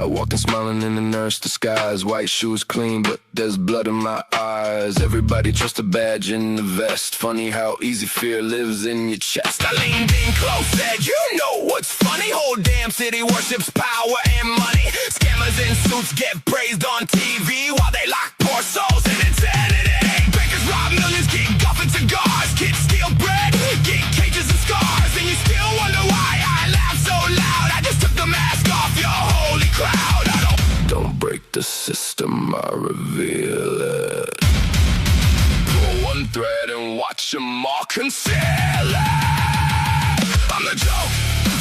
walking smiling in the nurse disguise. White shoes clean, but there's blood in my eyes. Everybody trusts a badge in the vest. Funny how easy fear lives in your chest. I leaned in close, said, you know what's funny? Whole damn city worships power and money. Scammers in suits get praised on TV while they lock poor souls in insanity. Bankers rob millions, keep guffing cigars. Kids steal bread, get cages and scars. And you still wonder why I laugh so loud. I just took the mask off your holy crowd. I don't break the system, I reveal it. Pull one thread and watch them all conceal it. I'm the joke,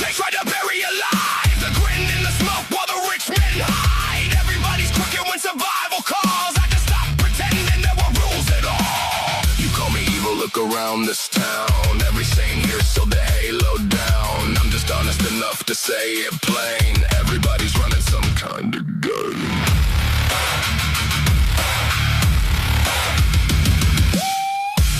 they try to bury you alive. The grin in the smoke while the rich men hide. Everybody's crooked when survival calls. I just stopped pretending there were rules at all. You call me evil, look around this town. Every saint here still the halo down. I'm just honest enough to say it plain. Everybody's running some kind of game.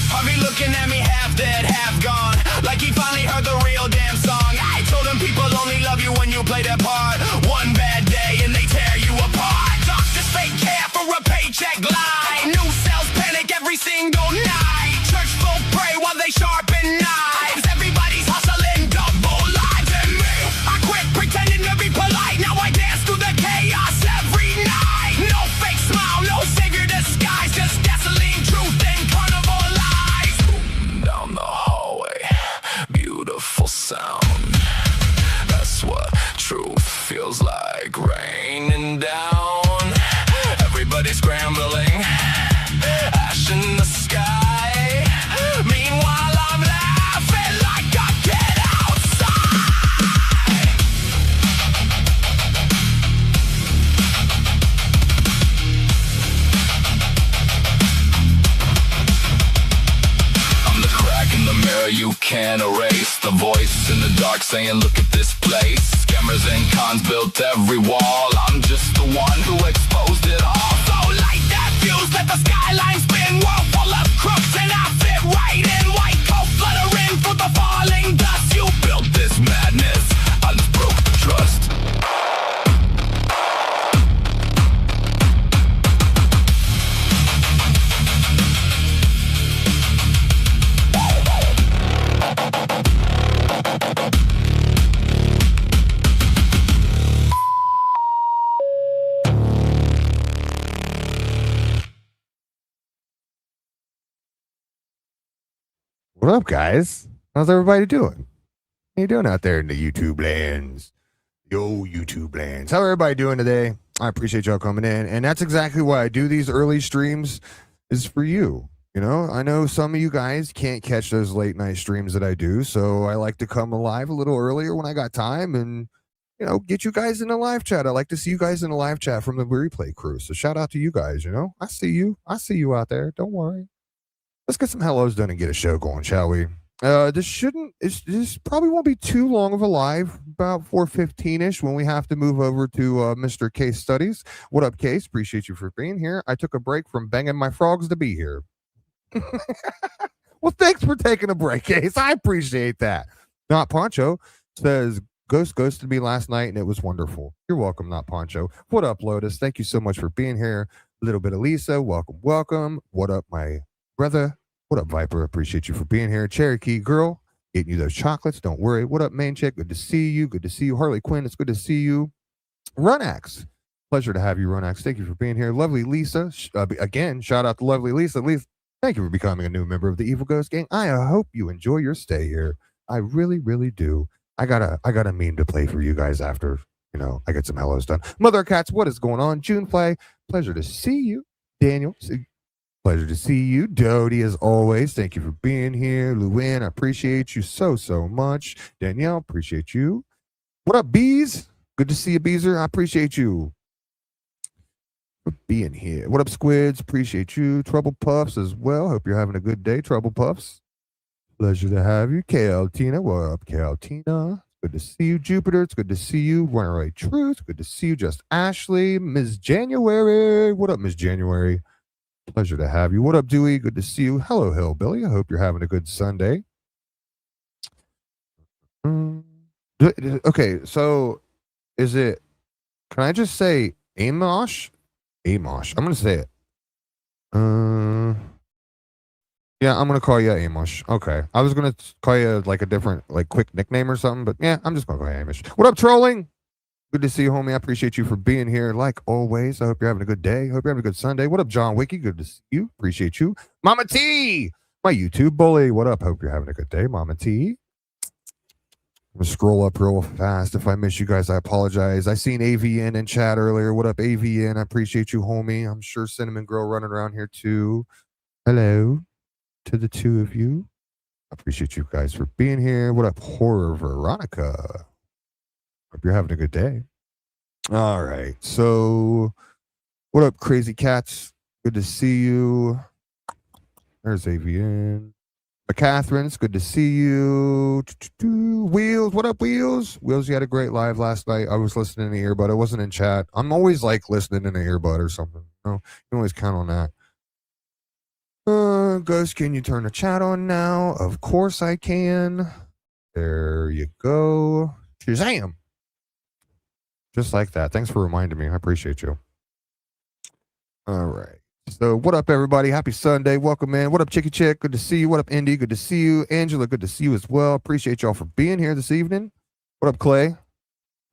Harvey looking at me half dead, half gone, like he finally heard the real damn song. I told him people only love you when you play their part. One bad day and they tear you apart. Doctors fake care for a paycheck lie. New cells panic every single night. Church folk pray while they sharpen knives. Everybody's hustling double lives. And me, I quit pretending to be polite. Now I dance through the chaos every night. No fake smile, no savior disguise. Just gasoline, truth, and carnival lies. Down the hallway, beautiful sound. That's what truth feels like, raining down. Everybody's scrambling, ash in the sky. Meanwhile I'm laughing like I get outside. I'm the crack in the mirror you can't erase. The voice in the dark saying look at this place. Scammers and cons built every wall. I'm just the one who exposed it all. So light that fuse, let the skyline spin. World full of crooks and I fit right in. White coat fluttering through the falling dust. You built this madness, I just broke the trust. What up, guys? How's everybody doing? How you doing out there in the YouTube lands? Yo, YouTube lands. How everybody doing today? I appreciate y'all coming in. And that's exactly why I do these early streams, is for you. You know, I know some of you guys can't catch those late night streams that I do, so I like to come alive a little earlier when I got time and, you know, get you guys in the live chat. I like to see you guys in the live chat from the replay crew. So shout out to you guys, you know. I see you. I see you out there. Don't worry. Let's get some hellos done and get a show going, shall we? This probably won't be too long of a live, about 4:15-ish when we have to move over to Mr. Case Studies. What up, Case? Appreciate you for being here. I took a break from banging my frogs to be here. Well, thanks for taking a break, Case. I appreciate that. Not Poncho says, Ghost ghosted me last night and it was wonderful. You're welcome, Not Poncho. What up, Lotus? Thank you so much for being here. A little bit of Lisa. Welcome, welcome. What up, my brother? What up, Viper? Appreciate you for being here. Cherokee Girl, getting you those chocolates. Don't worry. What up, Main Chick? Good to see you. Good to see you. Harley Quinn, it's good to see you. Runax, pleasure to have you, Runax. Thank you for being here. Lovely Lisa. Again, shout out to Lovely Lisa. Lisa, thank you for becoming a new member of the Evil Ghost Gang. I hope you enjoy your stay here. I really, really do. I got a meme to play for you guys after, you know, I get some hellos done. Mother Cats, what is going on? Junefly, pleasure to see you. Daniel, pleasure to see you. Dodie, as always, thank you for being here. Luann, I appreciate you so much. Danielle, appreciate you. What up, Bees? Good to see you, Beezer. I appreciate you for being here. What up, Squids? Appreciate you. Trouble Puffs as well. Hope you're having a good day, Trouble Puffs. Pleasure to have you. KL Tina, what up, KL Tina? Good to see you, Jupiter. It's good to see you. Runaway Truth, good to see you. Just Ashley, Ms. January. What up, Ms. January? Pleasure to have you. What up, Dewey? Good to see you. Hello, Hillbilly. I hope you're having a good Sunday. Okay, so is it Can I just say Amosh? Amosh. I'm gonna say it. Yeah, I'm gonna call you Amish. Okay. I was gonna call you like a different, like quick nickname or something, but yeah, I'm just gonna call you Amish. What up, trolling? Good to see you, homie. I appreciate you for being here, like always. I hope you're having a good day. Hope you're having a good Sunday. What up, John Wiki? Good to see you. Appreciate you. Mama T, my YouTube bully. What up? Hope you're having a good day, Mama T. I'm gonna scroll up real fast. If I miss you guys, I apologize. I seen AVN in chat earlier. What up, AVN? I appreciate you, homie. I'm sure Cinnamon Girl running around here too. Hello to the two of you. I appreciate you guys for being here. What up, Horror Veronica? Hope you're having a good day. All right. So, what up, Crazy Cats? Good to see you. There's AVN. Catherine, it's good to see you. Wheels, what up, Wheels? Wheels, you had a great live last night. I was listening in the earbud. I wasn't in chat. I'm always like listening in the earbud or something. You know, you can always count on that. Ghost, can you turn the chat on now? Of course I can. There you go. Shazam. Just like that. Thanks for reminding me. I appreciate you. All right. So, what up, everybody? Happy Sunday. Welcome in. What up, Chicky Chick? Good to see you. What up, Indy? Good to see you. Angela, good to see you as well. Appreciate y'all for being here this evening. What up, Clay?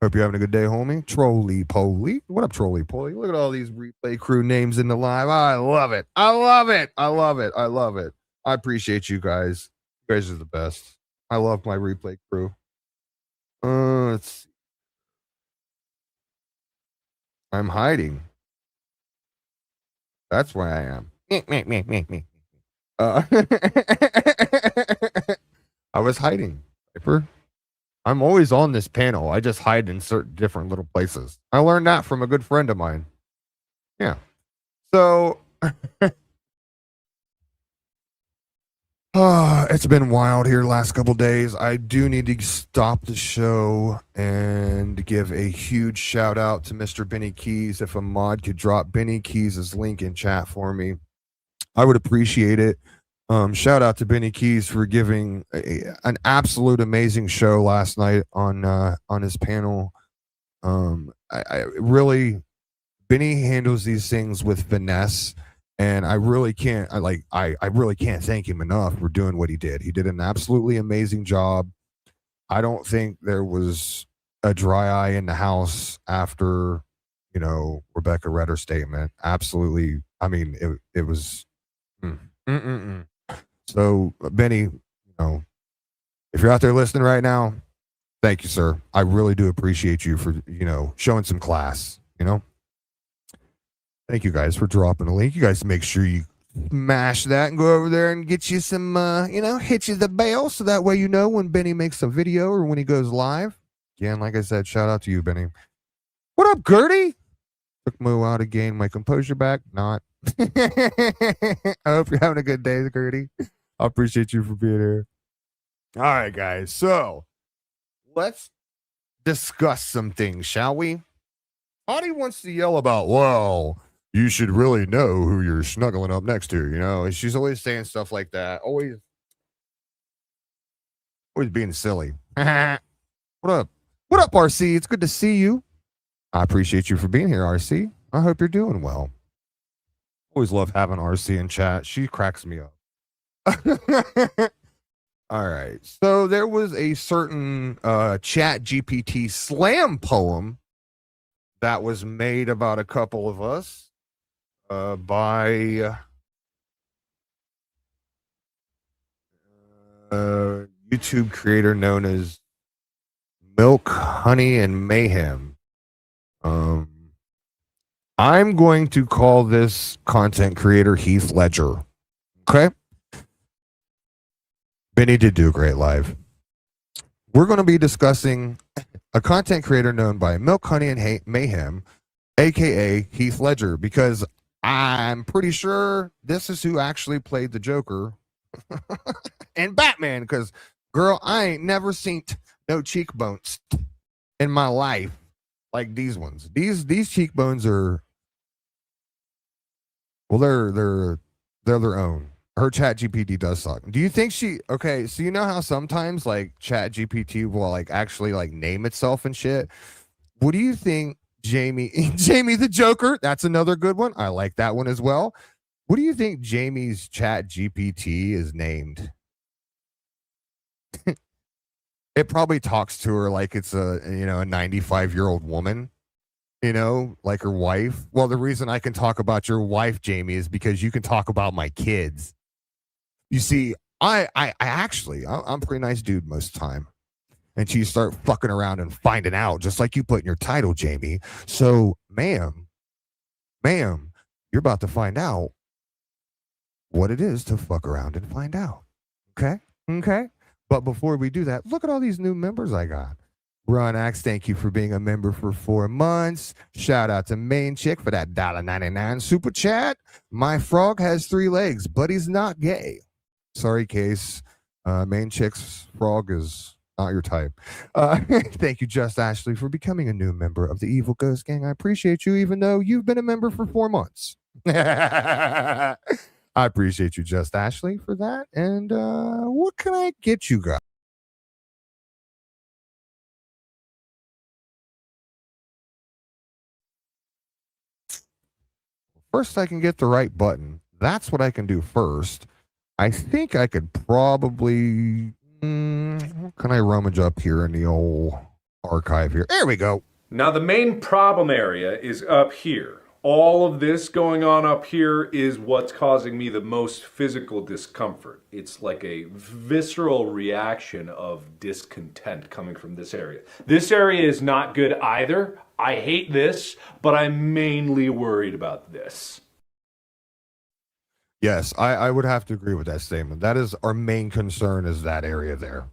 Hope you're having a good day, homie. Trolley Poly. What up, Trolley Poly? Look at all these replay crew names in the live. I love it. I love it. I love it. I love it. I appreciate you guys. You guys are the best. I love my replay crew. Let's see. I'm hiding. That's where I am. I was hiding. Viper. I'm always on this panel. I just hide in certain different little places. I learned that from a good friend of mine. Yeah. So it's been wild here last couple days. I do need to stop the show and give a huge shout out to Mr. Benny Keys. If a mod could drop Benny Keys' link in chat for me, I would appreciate it. Shout out to Benny Keys for giving an absolute amazing show last night on his panel. I really, Benny handles these things with finesse, and I really can't. I really can't thank him enough for doing what he did. He did an absolutely amazing job. I don't think there was a dry eye in the house after, Rebecca read her statement. Absolutely. I mean, it was. So, Benny, if you're out there listening right now, thank you, sir. I really do appreciate you for, showing some class, Thank you guys for dropping a link. You guys make sure you smash that and go over there and get you some, hit you the bell so that way when Benny makes a video or when he goes live. Again, like I said, shout out to you, Benny. What up, Gertie? Took Mo out to gain my composure back. Not. I hope you're having a good day, Gertie. I appreciate you for being here. All right, guys. So let's discuss some things, shall we? Audie wants to yell about, well, you should really know who you're snuggling up next to, She's always saying stuff like that. Always being silly. What up? What up, RC? It's good to see you. I appreciate you for being here, RC. I hope you're doing well. Always love having RC in chat. She cracks me up. All right. So there was a certain Chat GPT slam poem that was made about a couple of us by YouTube creator known as Milk, Honey, and Mayhem. I'm going to call this content creator Heath Ledger. Okay? Benny did do a great live. We're going to be discussing a content creator known by Milk, Honey, and Mayhem, a.k.a. Heath Ledger, because I'm pretty sure this is who actually played the Joker in Batman, because, girl, I ain't never seen no cheekbones in my life like these ones. These cheekbones are, well, they're their own. Her Chat GPT does suck. Do you think okay, so you know how sometimes like Chat GPT will like actually like name itself and shit? What do you think Jamie, Jamie the Joker. That's another good one. I like that one as well. What do you think Jamie's chat GPT is named? It probably talks to her like it's a 95-year-old woman, like her wife. Well, the reason I can talk about your wife, Jamie, is because you can talk about my kids. You see, I'm a pretty nice dude most of the time. And you start fucking around and finding out, just like you put in your title, Jamie. So, ma'am, you're about to find out what it is to fuck around and find out. Okay? Okay? But before we do that, look at all these new members I got. Ron Axe, thank you for being a member for 4 months. Shout out to Main Chick for that $1.99 super chat. My frog has 3 legs, but he's not gay. Sorry, Case. Main Chick's frog is not your type. Thank you, Just Ashley, for becoming a new member of the Evil Ghost Gang. I appreciate you, even though you've been a member for 4 months. I appreciate you, Just Ashley, for that. And what can I get you guys? First, I can get the right button. That's what I can do first. I think I could probably. Can I rummage up here in the old archive here? There we go. Now, the main problem area is up here. All of this going on up here is what's causing me the most physical discomfort. It's like a visceral reaction of discontent coming from this area. This area is not good either. I hate this, but I'm mainly worried about this. Yes, I would have to agree with that statement. That is our main concern, is that area there.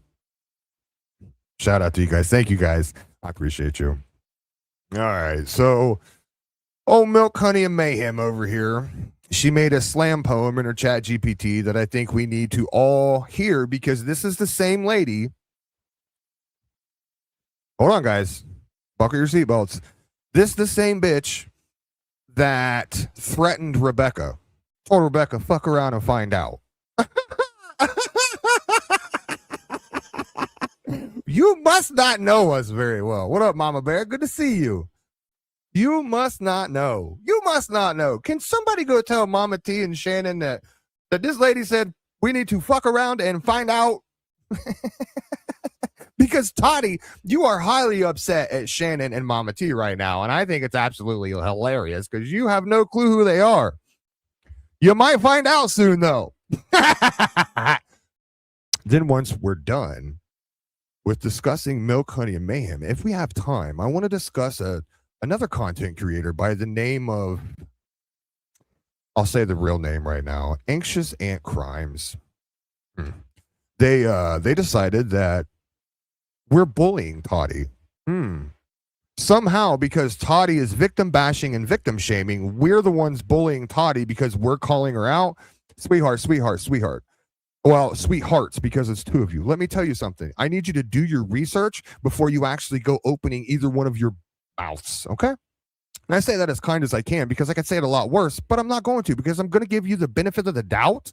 Shout out to you guys. Thank you guys. I appreciate you. All right. So, Milk, Honey, and Mayhem over here. She made a slam poem in her chat GPT that I think we need to all hear, because this is the same lady. Hold on, guys. Buckle your seatbelts. This the same bitch that threatened Rebecca. Told Rebecca, fuck around and find out. You must not know us very well. What up, Mama Bear? Good to see you. You must not know. You must not know. Can somebody go tell Mama T and Shannon that this lady said we need to fuck around and find out? Because Toddy, you are highly upset at Shannon and Mama T right now, and I think it's absolutely hilarious because you have no clue who they are. You might find out soon, though. Then once we're done with discussing Milk, Honey, and Mayhem, if we have time, I want to discuss another content creator by the name of, I'll say the real name right now, Anxious Ant Crimes. They decided that we're bullying Toddy. Somehow, because Toddy is victim bashing and victim shaming, we're the ones bullying Toddy because we're calling her out. Sweetheart. Well, sweethearts, because it's 2 of you. Let me tell you something. I need you to do your research before you actually go opening either one of your mouths, okay? And I say that as kind as I can because I could say it a lot worse, but I'm not going to, because I'm going to give you the benefit of the doubt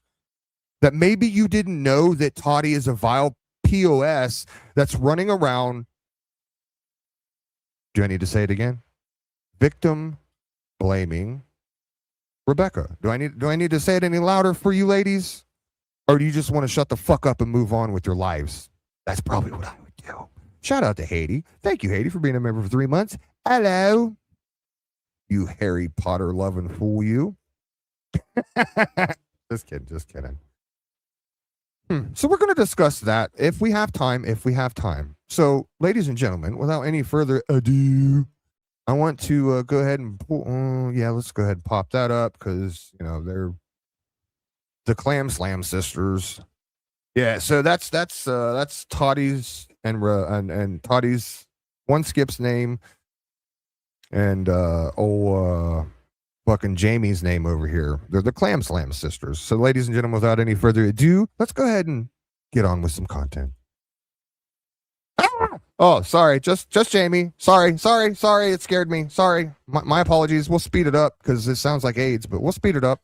that maybe you didn't know that Toddy is a vile POS that's running around. Do I need to say it again? Victim blaming Rebecca. Do I need to say it any louder for you ladies? Or do you just want to shut the fuck up and move on with your lives? That's probably what I would do. Shout out to Haiti. Thank you, Haiti, for being a member for 3 months. Hello. You Harry Potter loving fool, you. Just kidding. So we're going to discuss that if we have time. So, ladies and gentlemen, without any further ado, I want to go ahead and let's go ahead and pop that up because they're the Clam Slam sisters. Yeah, so that's Toddy's and Toddy's one Skip's name and fucking Jamie's name over here. They're the Clam Slam sisters. So, ladies and gentlemen, without any further ado, let's go ahead and get on with some content. Oh, sorry, just Jamie. Sorry. It scared me. Sorry, my apologies. We'll speed it up because it sounds like AIDS, but we'll speed it up.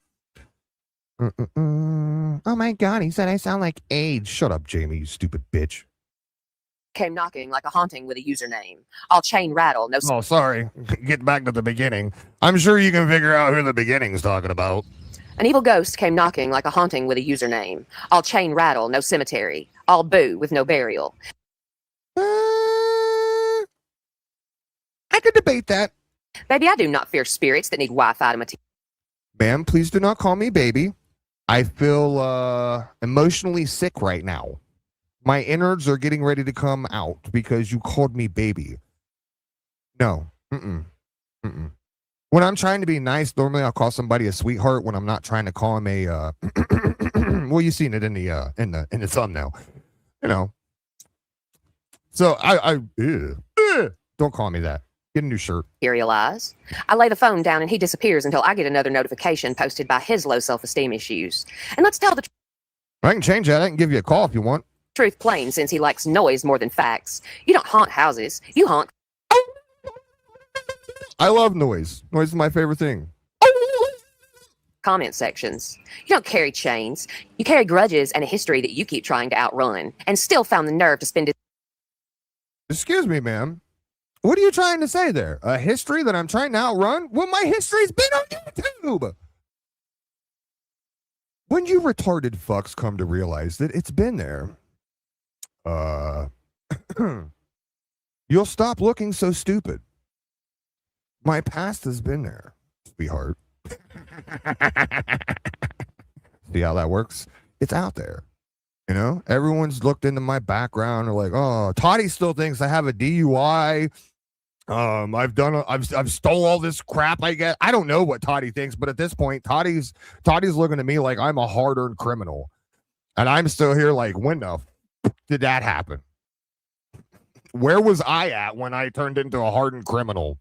Oh my God, he said I sound like AIDS. Shut up, Jamie, you stupid bitch. Came knocking like a haunting with a username. All chain rattle, no. Oh, sorry. Get back to the beginning. I'm sure you can figure out who the beginning's talking about. An evil ghost came knocking like a haunting with a username. All chain rattle, no cemetery. All boo with no burial. I could debate that. Baby, I do not fear spirits that need Wi-Fi to material. Ma'am, please do not call me baby. I feel emotionally sick right now. My innards are getting ready to come out because you called me baby. No. Mm-mm. Mm-mm. When I'm trying to be nice, normally I'll call somebody a sweetheart. When I'm not trying to call him a well, you've seen it in the thumbnail. You know. So don't call me that. Get a new shirt. Materialize. I lay the phone down and he disappears until I get another notification posted by his low self-esteem issues. And let's tell the I can change that. I can give you a call if you want. truth plain, since he likes noise more than facts. You don't haunt houses, you haunt. I love noise. Noise is my favorite thing. Comment sections. You don't carry chains. You carry grudges and a history that you keep trying to outrun, and still found the nerve to spend it. Excuse me, ma'am. What are you trying to say there? A history that I'm trying to outrun? Well, my history's been on YouTube. When you retarded fucks come to realize that it's been there, you'll stop looking so stupid. My past has been there, sweetheart. See how that works? It's out there. You know, everyone's looked into my background and like, oh, Toddy still thinks I have a DUI. I've stole all this crap. I guess I don't know what Toddy thinks, but at this point, Toddy's looking at me like I'm a hard-earned criminal, and I'm still here like, when the did that happen? Where was I at when I turned into a hardened criminal?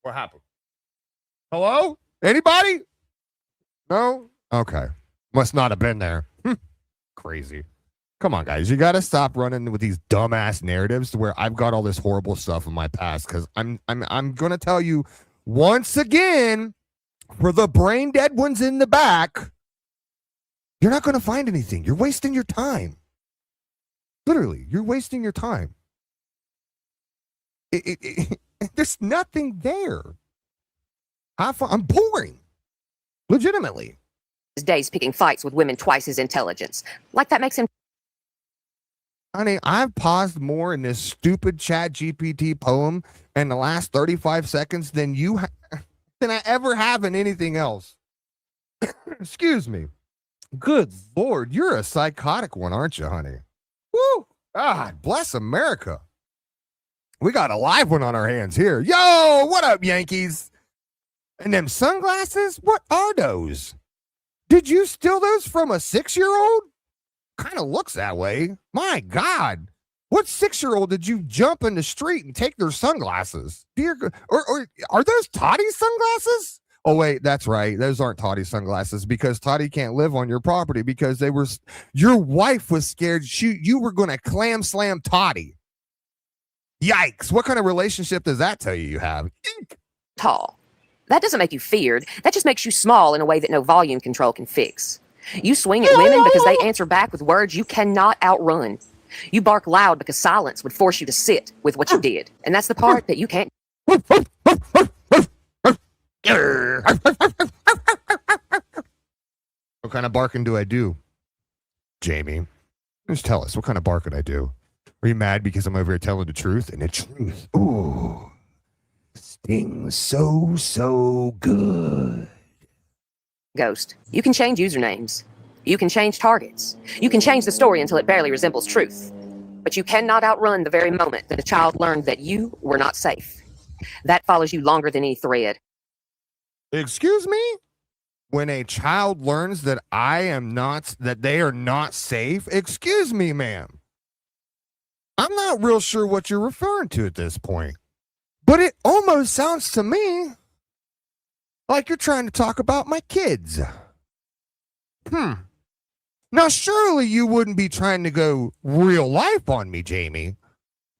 What happened? Hello? Anybody? No? Okay. Must not have been there. Crazy. Come on, guys. You got to stop running with these dumbass narratives to where I've got all this horrible stuff in my past, because I'm going to tell you once again, for the brain dead ones in the back, you're not going to find anything. You're wasting your time. Literally, you're wasting your time. There's nothing there. I'm boring. Legitimately. His days picking fights with women twice his intelligence. Like that makes him. Honey, I've paused more in this stupid Chat GPT poem in the last 35 seconds than than I ever have in anything else. Excuse me. Good Lord, you're a psychotic one, aren't you, honey? Woo! God bless America. We got a live one on our hands here. Yo, what up, Yankees? And them sunglasses? What are those? Did you steal those from a 6-year-old? Kind of looks that way. My God. What 6-year-old did you jump in the street and take their sunglasses? Or are those Toddy sunglasses? Oh, wait, that's right. Those aren't Toddy sunglasses, because Toddy can't live on your property because your wife was scared you were going to clam slam Toddy. Yikes. What kind of relationship does that tell you have? Tall. That doesn't make you feared. That just makes you small in a way that no volume control can fix. You swing at women because they answer back with words you cannot outrun. You bark loud because silence would force you to sit with what you did. And that's the part that you can't. What kind of barking do I do, Jamie? Just tell us, what kind of barking I do? Are you mad because I'm over here telling the truth? And the truth, ooh, stings so good. Ghost. You can change usernames. You can change targets. You can change the story until it barely resembles truth. But you cannot outrun the very moment that a child learned that you were not safe. That follows you longer than any thread. Excuse me? When a child learns that that they are not safe, excuse me, ma'am. I'm not real sure what you're referring to at this point. But it almost sounds to me like you're trying to talk about my kids. Now, surely you wouldn't be trying to go real life on me, Jamie.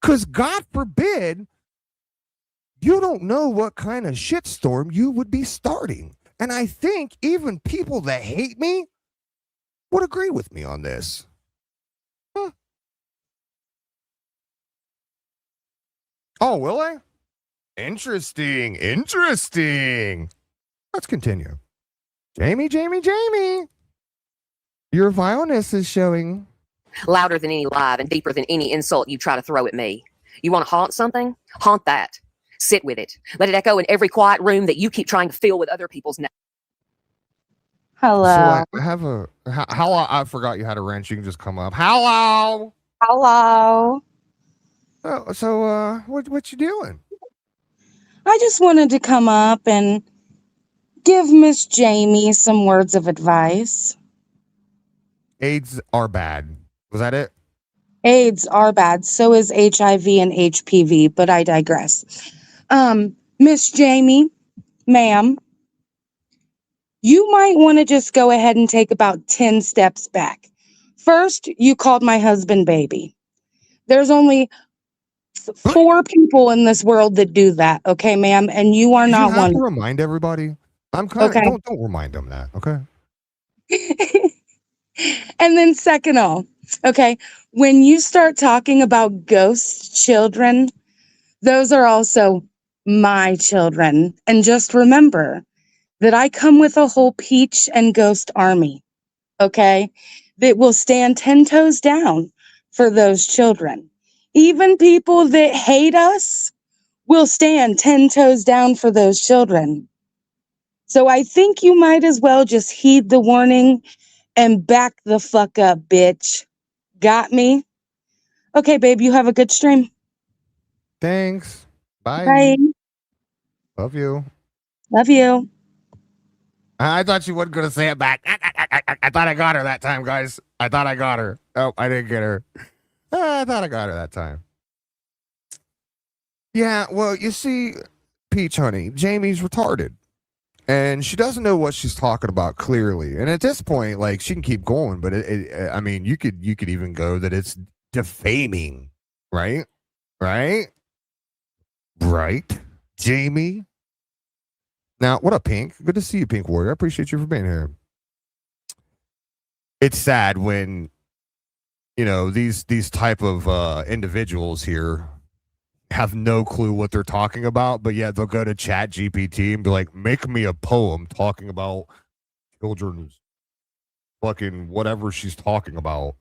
Because God forbid, you don't know what kind of shitstorm you would be starting. And I think even people that hate me would agree with me on this. Oh, will I? Interesting. Let's continue. Jamie. Your vileness is showing. Louder than any live and deeper than any insult you try to throw at me. You want to haunt something? Haunt that. Sit with it. Let it echo in every quiet room that you keep trying to fill with other people's So Hello. I have a. How I forgot you had a wrench. You can just come up. Hello. Hello. So what you doing? I just wanted to come up and give Miss Jamie some words of advice. AIDS are bad. Was that it? AIDS are bad, so is HIV and HPV, but I digress. Miss Jamie, ma'am, you might want to just go ahead and take about 10 steps back. First, you called my husband baby. There's only 4 people in this world that do that, okay, ma'am? And you are Did you not have one to of remind everybody? I'm kind of them, don't remind them that, okay? okay? And then second off, okay, when you start talking about ghost children, those are also my children. And just remember that I come with a whole peach and ghost army, okay, that will stand 10 toes down for those children. Even people that hate us will stand 10 toes down for those children. So I think you might as well just heed the warning and back the fuck up, bitch. Got me? Okay, babe, you have a good stream. Thanks. Bye. Bye. Love you. Love you. I thought she wasn't gonna say it back. I thought I got her that time, guys. I thought I got her. Oh, I didn't get her. I thought I got her that time. Yeah, well, you see, Peach, honey, Jamie's retarded. And she doesn't know what she's talking about clearly. And at this point, like, she can keep going, but I mean, you could even go that it's defaming, right? Right? Jamie. Now, what up, Pink? Good to see you, Pink Warrior. I appreciate you for being here. It's sad when, these type of individuals here have no clue what they're talking about, but yet they'll go to Chat GPT and be like, make me a poem talking about children's fucking whatever she's talking about.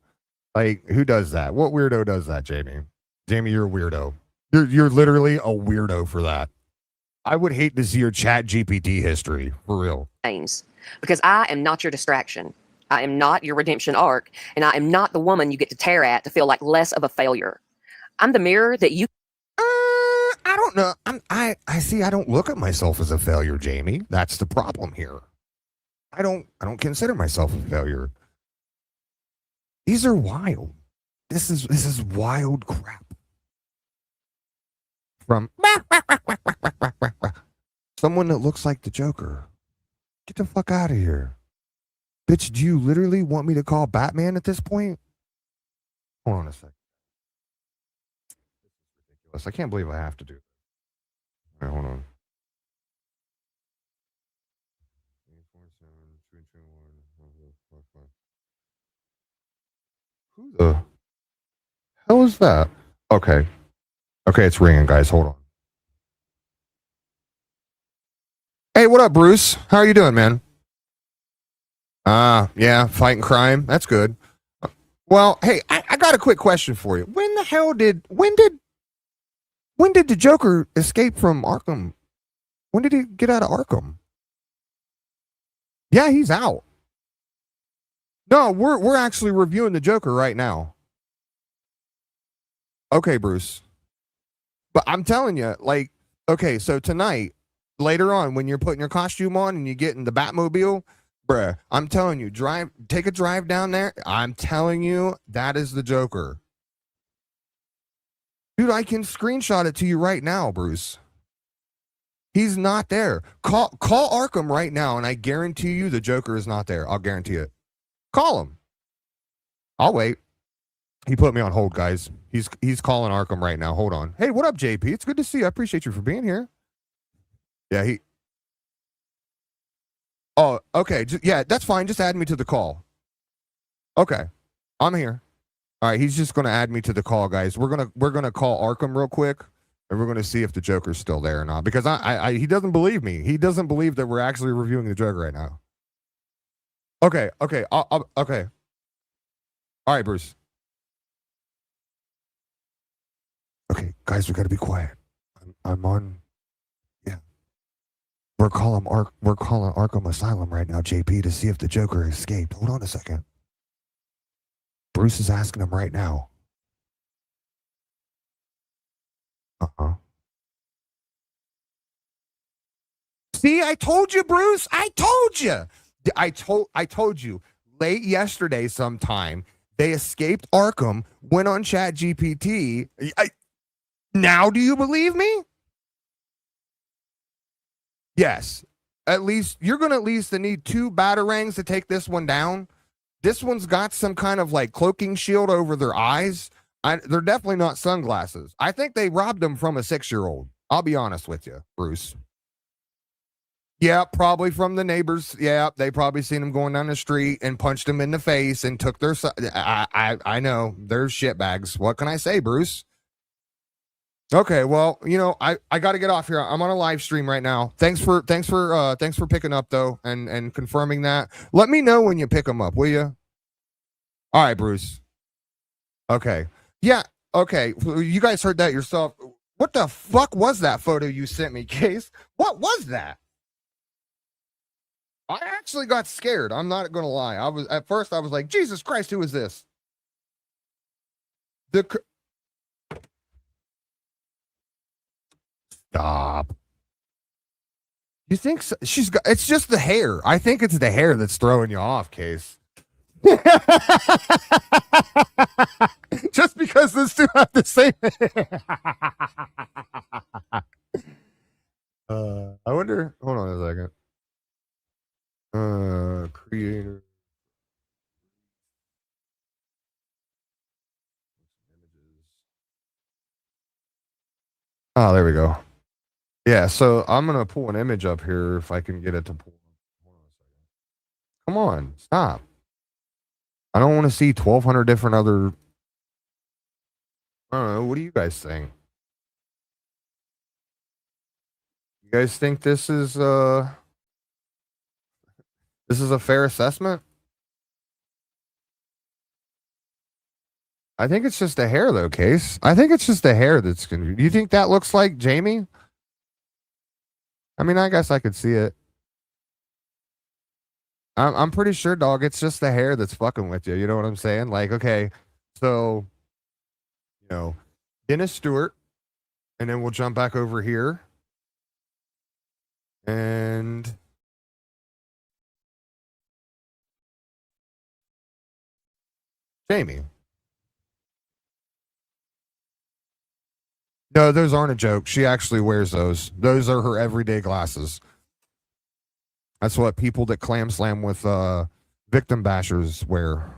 Like, who does that? What weirdo does that, Jamie? Jamie, you're a weirdo. You're literally a weirdo for that. I would hate to see your Chat GPT history, for real. names. Because I am not your distraction. I am not your redemption arc. And I am not the woman you get to tear at to feel like less of a failure. I'm the mirror that you I don't know. I see. I don't look at myself as a failure, Jamie. That's the problem here. I don't consider myself a failure. These are wild. This is wild crap. From someone that looks like the Joker. Get the fuck out of here. Bitch, do you literally want me to call Batman at this point? Hold on a sec. I can't believe I have to do it. All right, hold on. Who the hell is that? Okay, it's ringing, guys. Hold on. Hey, what up, Bruce? How are you doing, man? Yeah, fighting crime. That's good. Well, hey, I got a quick question for you. When did the Joker escape from Arkham? When did he get out of Arkham? Yeah, he's out. No, we're actually reviewing the Joker right now. Okay, Bruce. But I'm telling you, like, okay, so tonight, later on, when you're putting your costume on and you get in the Batmobile, bruh, I'm telling you, take a drive down there. I'm telling you, that is the Joker. Dude, I can screenshot it to you right now, Bruce. He's not there. Call Arkham right now, and I guarantee you the Joker is not there. I'll guarantee it. Call him. I'll wait. He put me on hold, guys. He's calling Arkham right now. Hold on. Hey, what up, JP? It's good to see you. I appreciate you for being here. Yeah, Oh, okay. Yeah, that's fine. Just add me to the call. Okay, I'm here. All right, he's just gonna add me to the call, guys. We're gonna call Arkham real quick. And we're going to see if the Joker's still there or not. Because he doesn't believe me. He doesn't believe that we're actually reviewing the Joker right now. Okay. Okay. Okay. All right, Bruce. Okay, guys, we got to be quiet. I'm on. Yeah. We're calling Arkham Asylum right now, JP, to see if the Joker escaped. Hold on a second. Bruce is asking him right now. Uh-huh. See, I told you, Bruce. I told you. I told you late yesterday sometime they escaped Arkham, went on ChatGPT. Now do you believe me? Yes. At least you're going to at least need 2 batarangs to take this one down. This one's got some kind of like cloaking shield over their eyes. They're definitely not sunglasses. I think they robbed them from a 6-year-old. I'll be honest with you, Bruce. Yeah, probably from the neighbors. Yeah, they probably seen him going down the street and punched him in the face and took their. I know they're shitbags. What can I say, Bruce? Okay, well, I got to get off here. I'm on a live stream right now. Thanks for picking up though and confirming that. Let me know when you pick them up, will you? All right, Bruce. Okay. Yeah. Okay. You guys heard that yourself. What the fuck was that photo you sent me, Case? What was that? I actually got scared. I'm not gonna lie. At first I was like, Jesus Christ, who is this? Stop. You think so? It's just the hair. I think it's the hair that's throwing you off, Case. Just because those two have the same I wonder. Hold on a second. Creator. Oh, there we go. Yeah, so I'm gonna pull an image up here if I can get it to pull. Hold on a second. Come on, stop. I don't want to see 1,200 different other. I don't know. What do you guys think? You guys think this is a fair assessment? I think it's just a hair, though, Case. I think it's just a hair that's gonna. Do you think that looks like Jamie? I mean, I guess I could see it. I'm pretty sure, dog. It's just the hair that's fucking with you. You know what I'm saying? Like, okay, so Dennis Stewart, and then we'll jump back over here, and Jamie. No, those aren't a joke. She actually wears those. Those are her everyday glasses. That's what people that clam slam with victim bashers wear.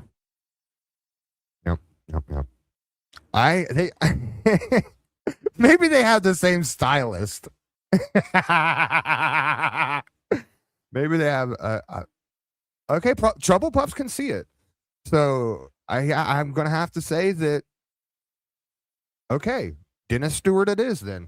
Yep. They maybe they have the same stylist. Maybe they have. Okay, Trouble Pups can see it. So I'm gonna have to say that. Okay, Dennis Stewart, it is then.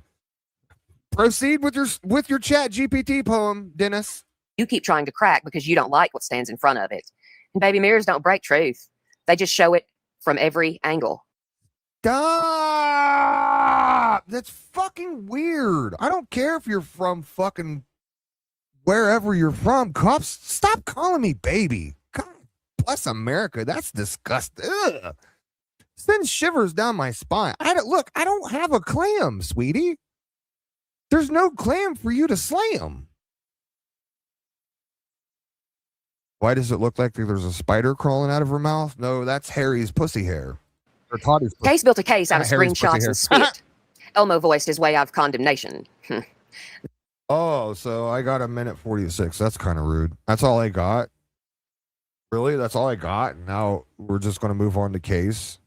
Proceed with your Chat GPT poem, Dennis. You keep trying to crack because you don't like what stands in front of it. And baby mirrors don't break truth. They just show it from every angle. Stop! That's fucking weird. I don't care if you're from fucking wherever you're from. Cops, stop calling me baby. God bless America. That's disgusting. Ugh. Sends shivers down my spine. I don't have a clam, sweetie. There's no clam for you to slam. Why does it look like there's a spider crawling out of her mouth? No, that's Harry's pussy hair. Or Toddy's pussy. Case built a case out of screenshots and spit. Elmo voiced his way out of condemnation. Oh, so I got 1:46. That's kind of rude. That's all I got. Really? That's all I got? Now we're just going to move on to Case.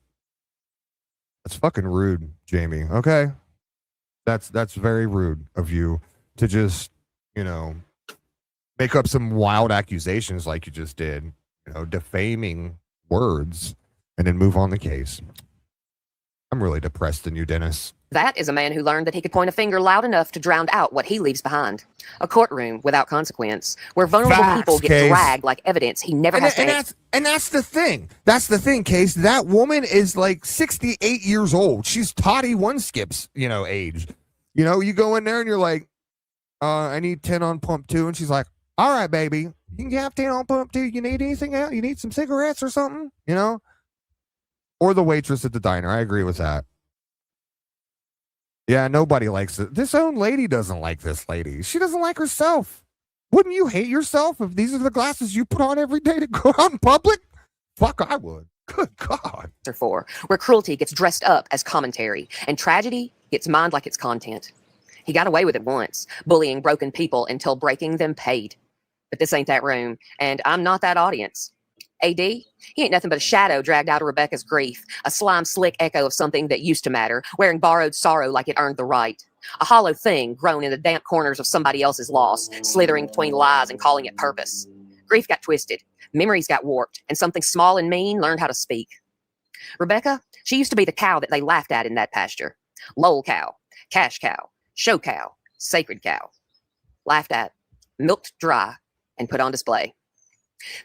That's fucking rude, Jamie. Okay. That's very rude of you to just, make up some wild accusations like you just did, defaming words, and then move on the Case. I'm really depressed in you, Dennis. That is a man who learned that he could point a finger loud enough to drown out what he leaves behind. A courtroom without consequence, where vulnerable people get Case. dragged like evidence he never has to answer. And that's the thing. That's the thing, Case. That woman is like 68 years old. She's Toddy One Skip's, age. You go in there and you're like, I need 10 on pump 2. And she's like, all right, baby, you can have 10 on pump 2. You need anything else? You need some cigarettes or something? Or the waitress at the diner. I agree with that. Yeah, nobody likes it. This own lady doesn't like this lady. She doesn't like herself. Wouldn't you hate yourself if these are the glasses you put on every day to go out in public? Fuck, I would. Good God. For, where cruelty gets dressed up as commentary and tragedy gets mined like it's content. He got away with it once, bullying broken people until breaking them paid. But this ain't that room, and I'm not that audience. AD, he ain't nothing but a shadow dragged out of Rebecca's grief, a slime slick echo of something that used to matter, wearing borrowed sorrow like it earned the right. A hollow thing grown in the damp corners of somebody else's loss, slithering between lies and calling it purpose. Grief got twisted, memories got warped, and something small and mean learned how to speak. Rebecca, she used to be the cow that they laughed at in that pasture. Lowell cow, cash cow, show cow, sacred cow. Laughed at, milked dry, and put on display.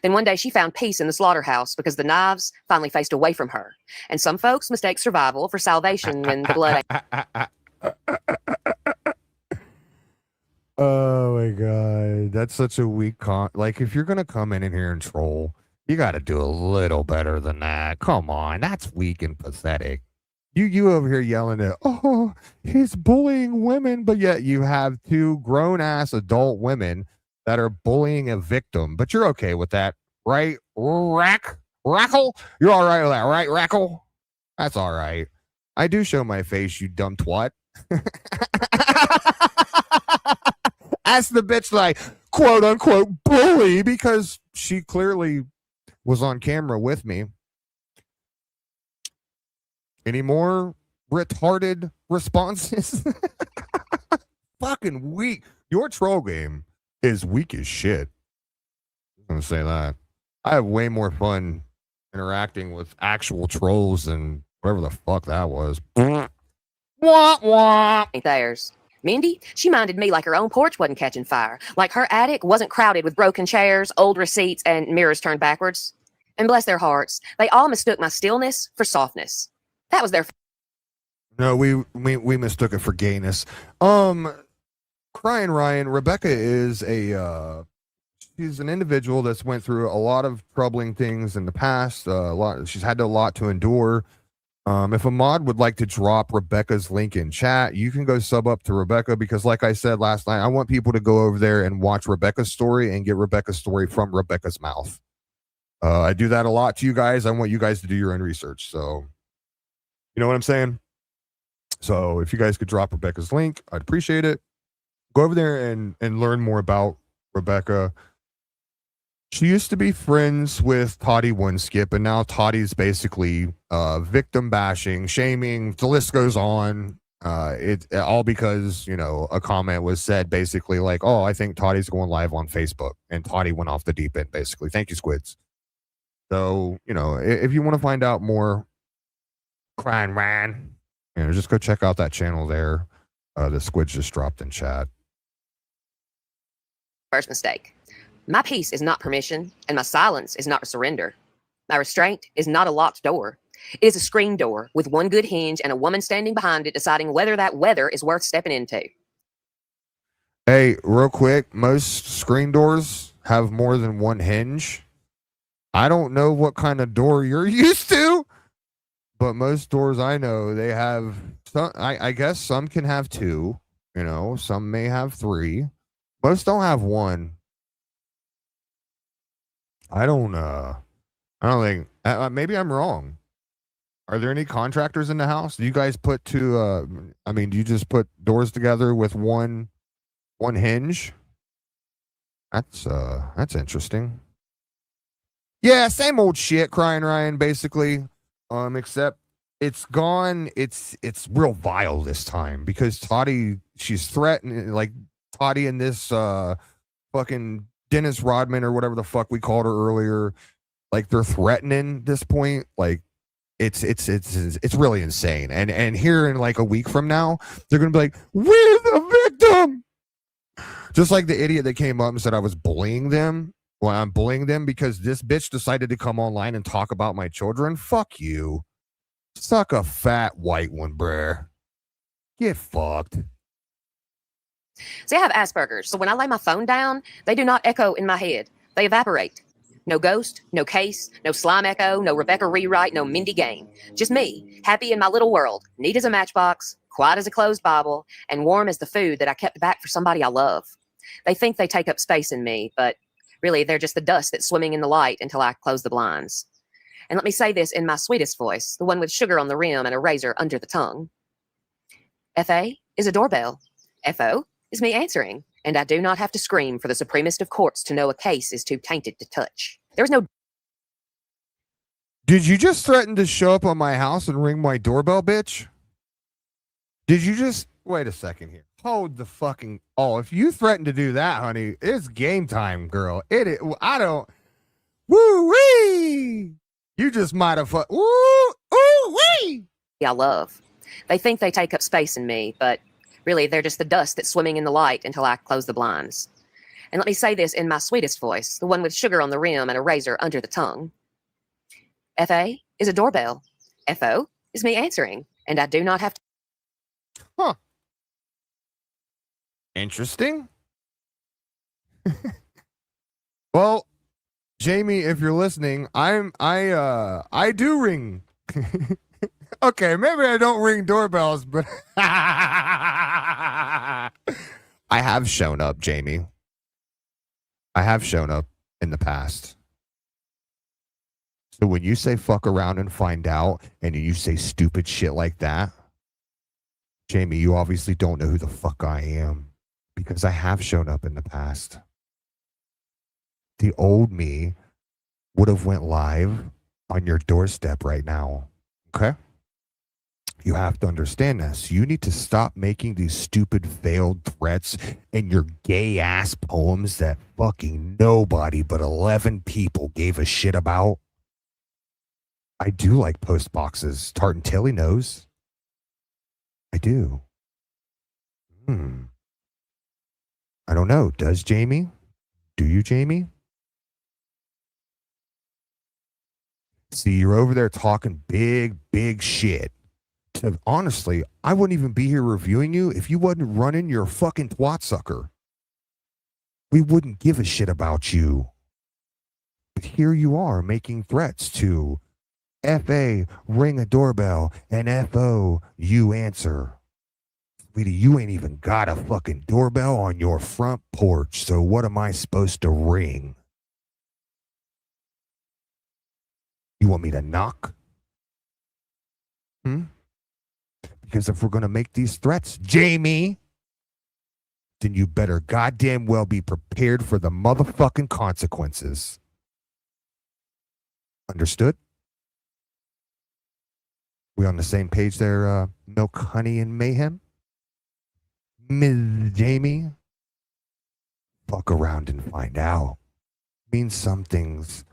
Then one day she found peace in the slaughterhouse because the knives finally faced away from her. And some folks mistake survival for salvation when the blood Oh my God. That's such a weak like, if you're going to come in here and troll, you got to do a little better than that. Come on. That's weak and pathetic. You over here yelling at, oh, he's bullying women, but yet you have 2 grown-ass adult women that are bullying a victim, but you're okay with that, right? Rackle? You're all right with that, right, Rackle? That's all right. I do show my face, you dumb twat. Ask the bitch like, quote unquote, bully, because she clearly was on camera with me. Any more retarded responses? Fucking weak. Your troll game is weak as shit. I'm gonna say that. I have way more fun interacting with actual trolls than whatever the fuck that was. Wah, wah. ain't theirs. Mindy, she minded me like her own porch wasn't catching fire, like her attic wasn't crowded with broken chairs, old receipts, and mirrors turned backwards. And bless their hearts, they all mistook my stillness for softness. That was their... No, we mistook it for gayness. Crying Ryan, Rebecca is she's an individual that's went through a lot of troubling things in the past. She's had a lot to endure. If a mod would like to drop Rebecca's link in chat, you can go sub up to Rebecca, because like I said last night, I want people to go over there and watch Rebecca's story and get Rebecca's story from Rebecca's mouth. I do that a lot to you guys. I want you guys to do your own research. So, you know what I'm saying? So if you guys could drop Rebecca's link, I'd appreciate it. Go over there and learn more about Rebecca. She used to be friends with Toddy One Skip, and now Toddy's basically victim bashing, shaming. The list goes on. It all because, a comment was said basically like, oh, I think Toddy's going live on Facebook, and Toddy went off the deep end basically. Thank you, Squids. So, if you want to find out more, Crying Ryan, just go check out that channel there. The Squids just dropped in chat. First mistake. My peace is not permission, and my silence is not a surrender. My restraint is not a locked door. It is a screen door with one good hinge and a woman standing behind it deciding whether that weather is worth stepping into. Hey, real quick, most screen doors have more than one hinge. I don't know what kind of door you're used to, but most doors I know, they have some. I guess some can have 2, some may have 3. Most don't have 1. I don't think, maybe I'm wrong. Are there any contractors in the house? Do you guys put do you just put doors together with one hinge? That's interesting. Yeah, same old shit, Crying Ryan, basically. Except it's gone. It's real vile this time because Toddy, she's threatening, like Toddy and this fucking Dennis Rodman or whatever the fuck we called her earlier. Like they're threatening this point. Like it's really insane. And here in like a week from now, they're gonna be like, we're the victim. Just like the idiot that came up and said I was bullying them. Well, I'm bullying them because this bitch decided to come online and talk about my children. Fuck you. Suck a fat white one, bruh. Get fucked. See, I have Asperger's, so when I lay my phone down, they do not echo in my head. They evaporate. No ghost, no case, no slime echo, no Rebecca rewrite, no Mindy game. Just me, happy in my little world, neat as a matchbox, quiet as a closed Bible, and warm as the food that I kept back for somebody I love. They think they take up space in me, but really they're just the dust that's swimming in the light until I close the blinds. And let me say this in my sweetest voice, the one with sugar on the rim and a razor under the tongue. FA is a doorbell. FO is me answering, and I do not have to scream for the supremest of courts to know a case is too tainted to touch. There's no... Did you just threaten to show up on my house and ring my doorbell, bitch? Did you just... Wait a second here. Hold the fucking... Oh, if you threaten to do that, honey, it's game time, girl. I don't... Woo-wee! You just might have... Woo-wee! I love. They think they take up space in me, but really they're just the dust that's swimming in the light until I close the blinds. And let me say this in my sweetest voice, the one with sugar on the rim and a razor under the tongue. FA is a doorbell. FO is me answering, and I do not have to... Huh. Interesting. Well, Jamie, if you're listening, I do ring. Okay, maybe I don't ring doorbells, but I have shown up, Jamie. I have shown up in the past. So when you say fuck around and find out, and you say stupid shit like that, Jamie, you obviously don't know who the fuck I am, because I have shown up in the past. The old me would have went live on your doorstep right now. Okay? You have to understand this. You need to stop making these stupid veiled threats and your gay ass poems that fucking nobody but 11 people gave a shit about. I do like post boxes. Tartan Tilly knows. I do. I don't know. Does Jamie? Do you, Jamie? See, you're over there talking big shit. Honestly, I wouldn't even be here reviewing you if you wasn't running your fucking twat sucker. We wouldn't give a shit about you. But here you are making threats to FA, ring a doorbell, and FO, you answer. Sweetie, you ain't even got a fucking doorbell on your front porch, so what am I supposed to ring? You want me to knock? Because if we're going to make these threats, Jamie, then you better goddamn well be prepared for the motherfucking consequences. Understood? We on the same page there, Milk, Honey, and Mayhem? Ms. Jamie? Fuck around and find out. Means some things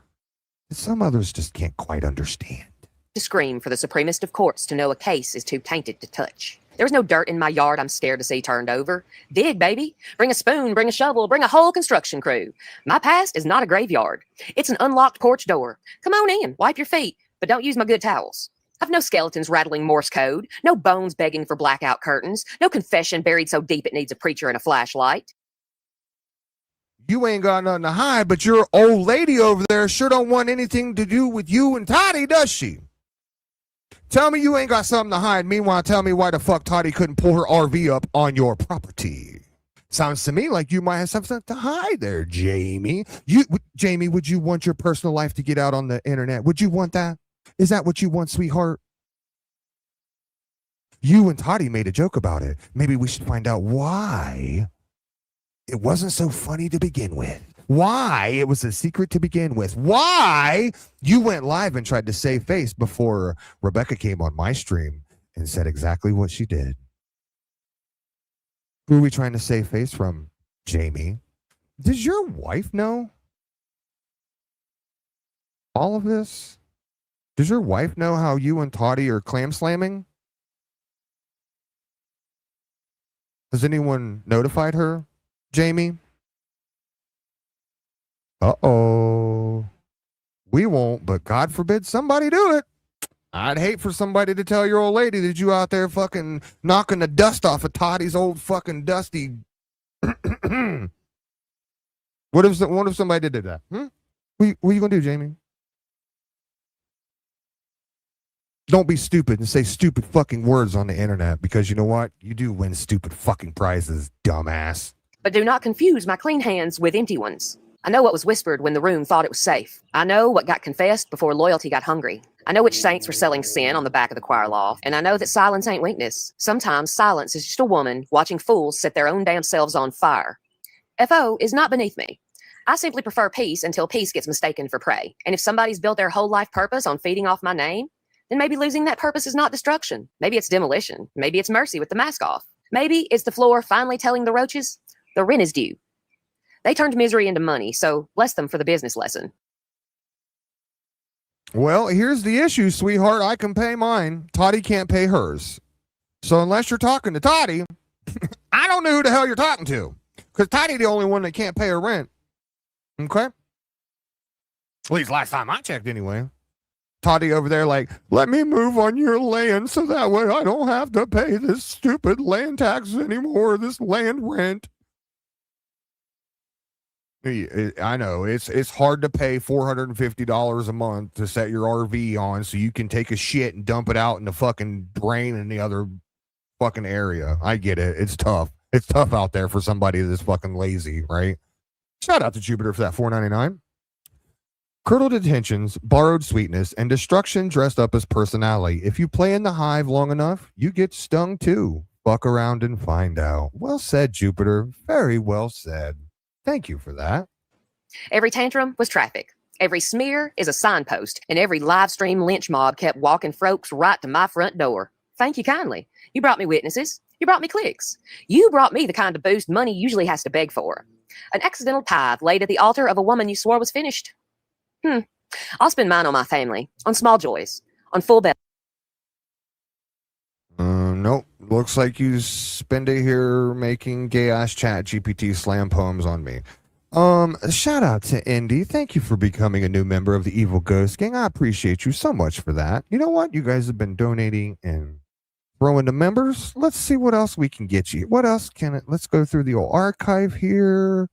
that some others just can't quite understand. To scream for the supremest of courts to know a case is too tainted to touch. There's no dirt in my yard I'm scared to see turned over. Dig, baby. Bring a spoon, bring a shovel, bring a whole construction crew. My past is not a graveyard. It's an unlocked porch door. Come on in, wipe your feet, but don't use my good towels. I've no skeletons rattling Morse code, no bones begging for blackout curtains, no confession buried so deep it needs a preacher and a flashlight. You ain't got nothing to hide, but your old lady over there sure don't want anything to do with you and Toddy, does she? Tell me you ain't got something to hide. Meanwhile, tell me why the fuck Toddy couldn't pull her RV up on your property. Sounds to me like you might have something to hide there, Jamie. Jamie, would you want your personal life to get out on the internet? Would you want that? Is that what you want, sweetheart? You and Toddy made a joke about it. Maybe we should find out why it wasn't so funny to begin with. Why it was a secret to begin with. Why you went live and tried to save face before Rebecca came on my stream and said exactly what she did. Who are we trying to save face from, Jamie? Does your wife know all of this? Does your wife know how you and Toddy are clam slamming? Has anyone notified her, Jamie? Uh-oh. We won't, but God forbid somebody do it. I'd hate for somebody to tell your old lady that you out there fucking knocking the dust off of Toddy's old fucking dusty. What if somebody did that? What are you gonna do, Jamie? Don't be stupid and say stupid fucking words on the internet, because you know what? You do win stupid fucking prizes, dumbass. But do not confuse my clean hands with empty ones. I know what was whispered when the room thought it was safe. I know what got confessed before loyalty got hungry. I know which saints were selling sin on the back of the choir loft. And I know that silence ain't weakness. Sometimes silence is just a woman watching fools set their own damn selves on fire. FO is not beneath me. I simply prefer peace until peace gets mistaken for prey. And if somebody's built their whole life purpose on feeding off my name, then maybe losing that purpose is not destruction. Maybe it's demolition. Maybe it's mercy with the mask off. Maybe it's the floor finally telling the roaches the rent is due. They turned misery into money, so bless them for the business lesson. Well, here's the issue, sweetheart. I can pay mine. Toddy can't pay hers. So unless you're talking to Toddy, I don't know who the hell you're talking to. Because Toddy's the only one that can't pay her rent. Okay? At least last time I checked anyway. Toddy over there like, let me move on your land so that way I don't have to pay this stupid land tax anymore, this land rent. I know it's hard to pay $450 a month to set your RV on so you can take a shit and dump it out in the fucking drain in the other fucking area. I get it. It's tough. It's tough out there for somebody that's fucking lazy, right? Shout out to Jupiter for that $4.99. Curdled intentions, borrowed sweetness, and destruction dressed up as personality. If you play in the hive long enough, you get stung too. Fuck around and find out. Well said, Jupiter. Very well said. Thank you for that. Every tantrum was traffic. Every smear is a signpost, and every live stream lynch mob kept walking folks right to my front door. Thank you kindly. You brought me witnesses. You brought me clicks. You brought me the kind of boost money usually has to beg for. An accidental tithe laid at the altar of a woman you swore was finished. I'll spend mine on my family, on small joys, on full belly. Nope. Looks like you spend it here making gay ass chat GPT slam poems on me. Shout out to Indy. Thank you for becoming a new member of the Evil Ghost Gang. I appreciate you so much for that. You know what? You guys have been donating and throwing the members. Let's see what else we can get you. What else can it? Let's go through the old archive here.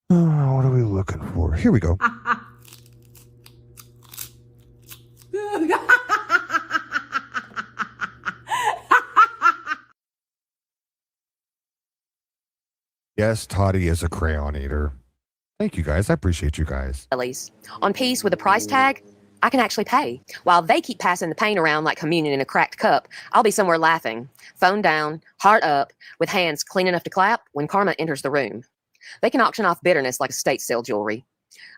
What are we looking for? Here we go. Yes, Toddy is a crayon eater. Thank you guys. I appreciate you guys. On peace with a price tag I can actually pay. While they keep passing the pain around like communion in a cracked cup, I'll be somewhere laughing, phone down, heart up, with hands clean enough to clap when karma enters the room. They can auction off bitterness like estate sale jewelry.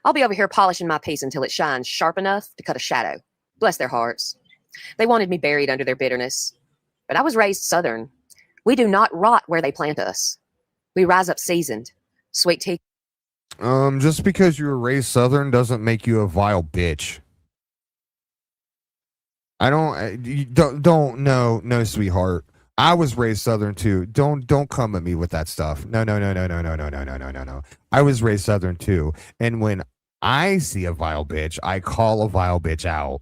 I'll be over here polishing my piece until it shines sharp enough to cut a shadow. Bless their hearts. They wanted me buried under their bitterness. But I was raised Southern. We do not rot where they plant us. We rise up seasoned. Sweet tea. Just because you were raised Southern doesn't make you a vile bitch. No, sweetheart. I was raised Southern too. Don't come at me with that stuff. No. I was raised Southern too. And when I see a vile bitch, I call a vile bitch out.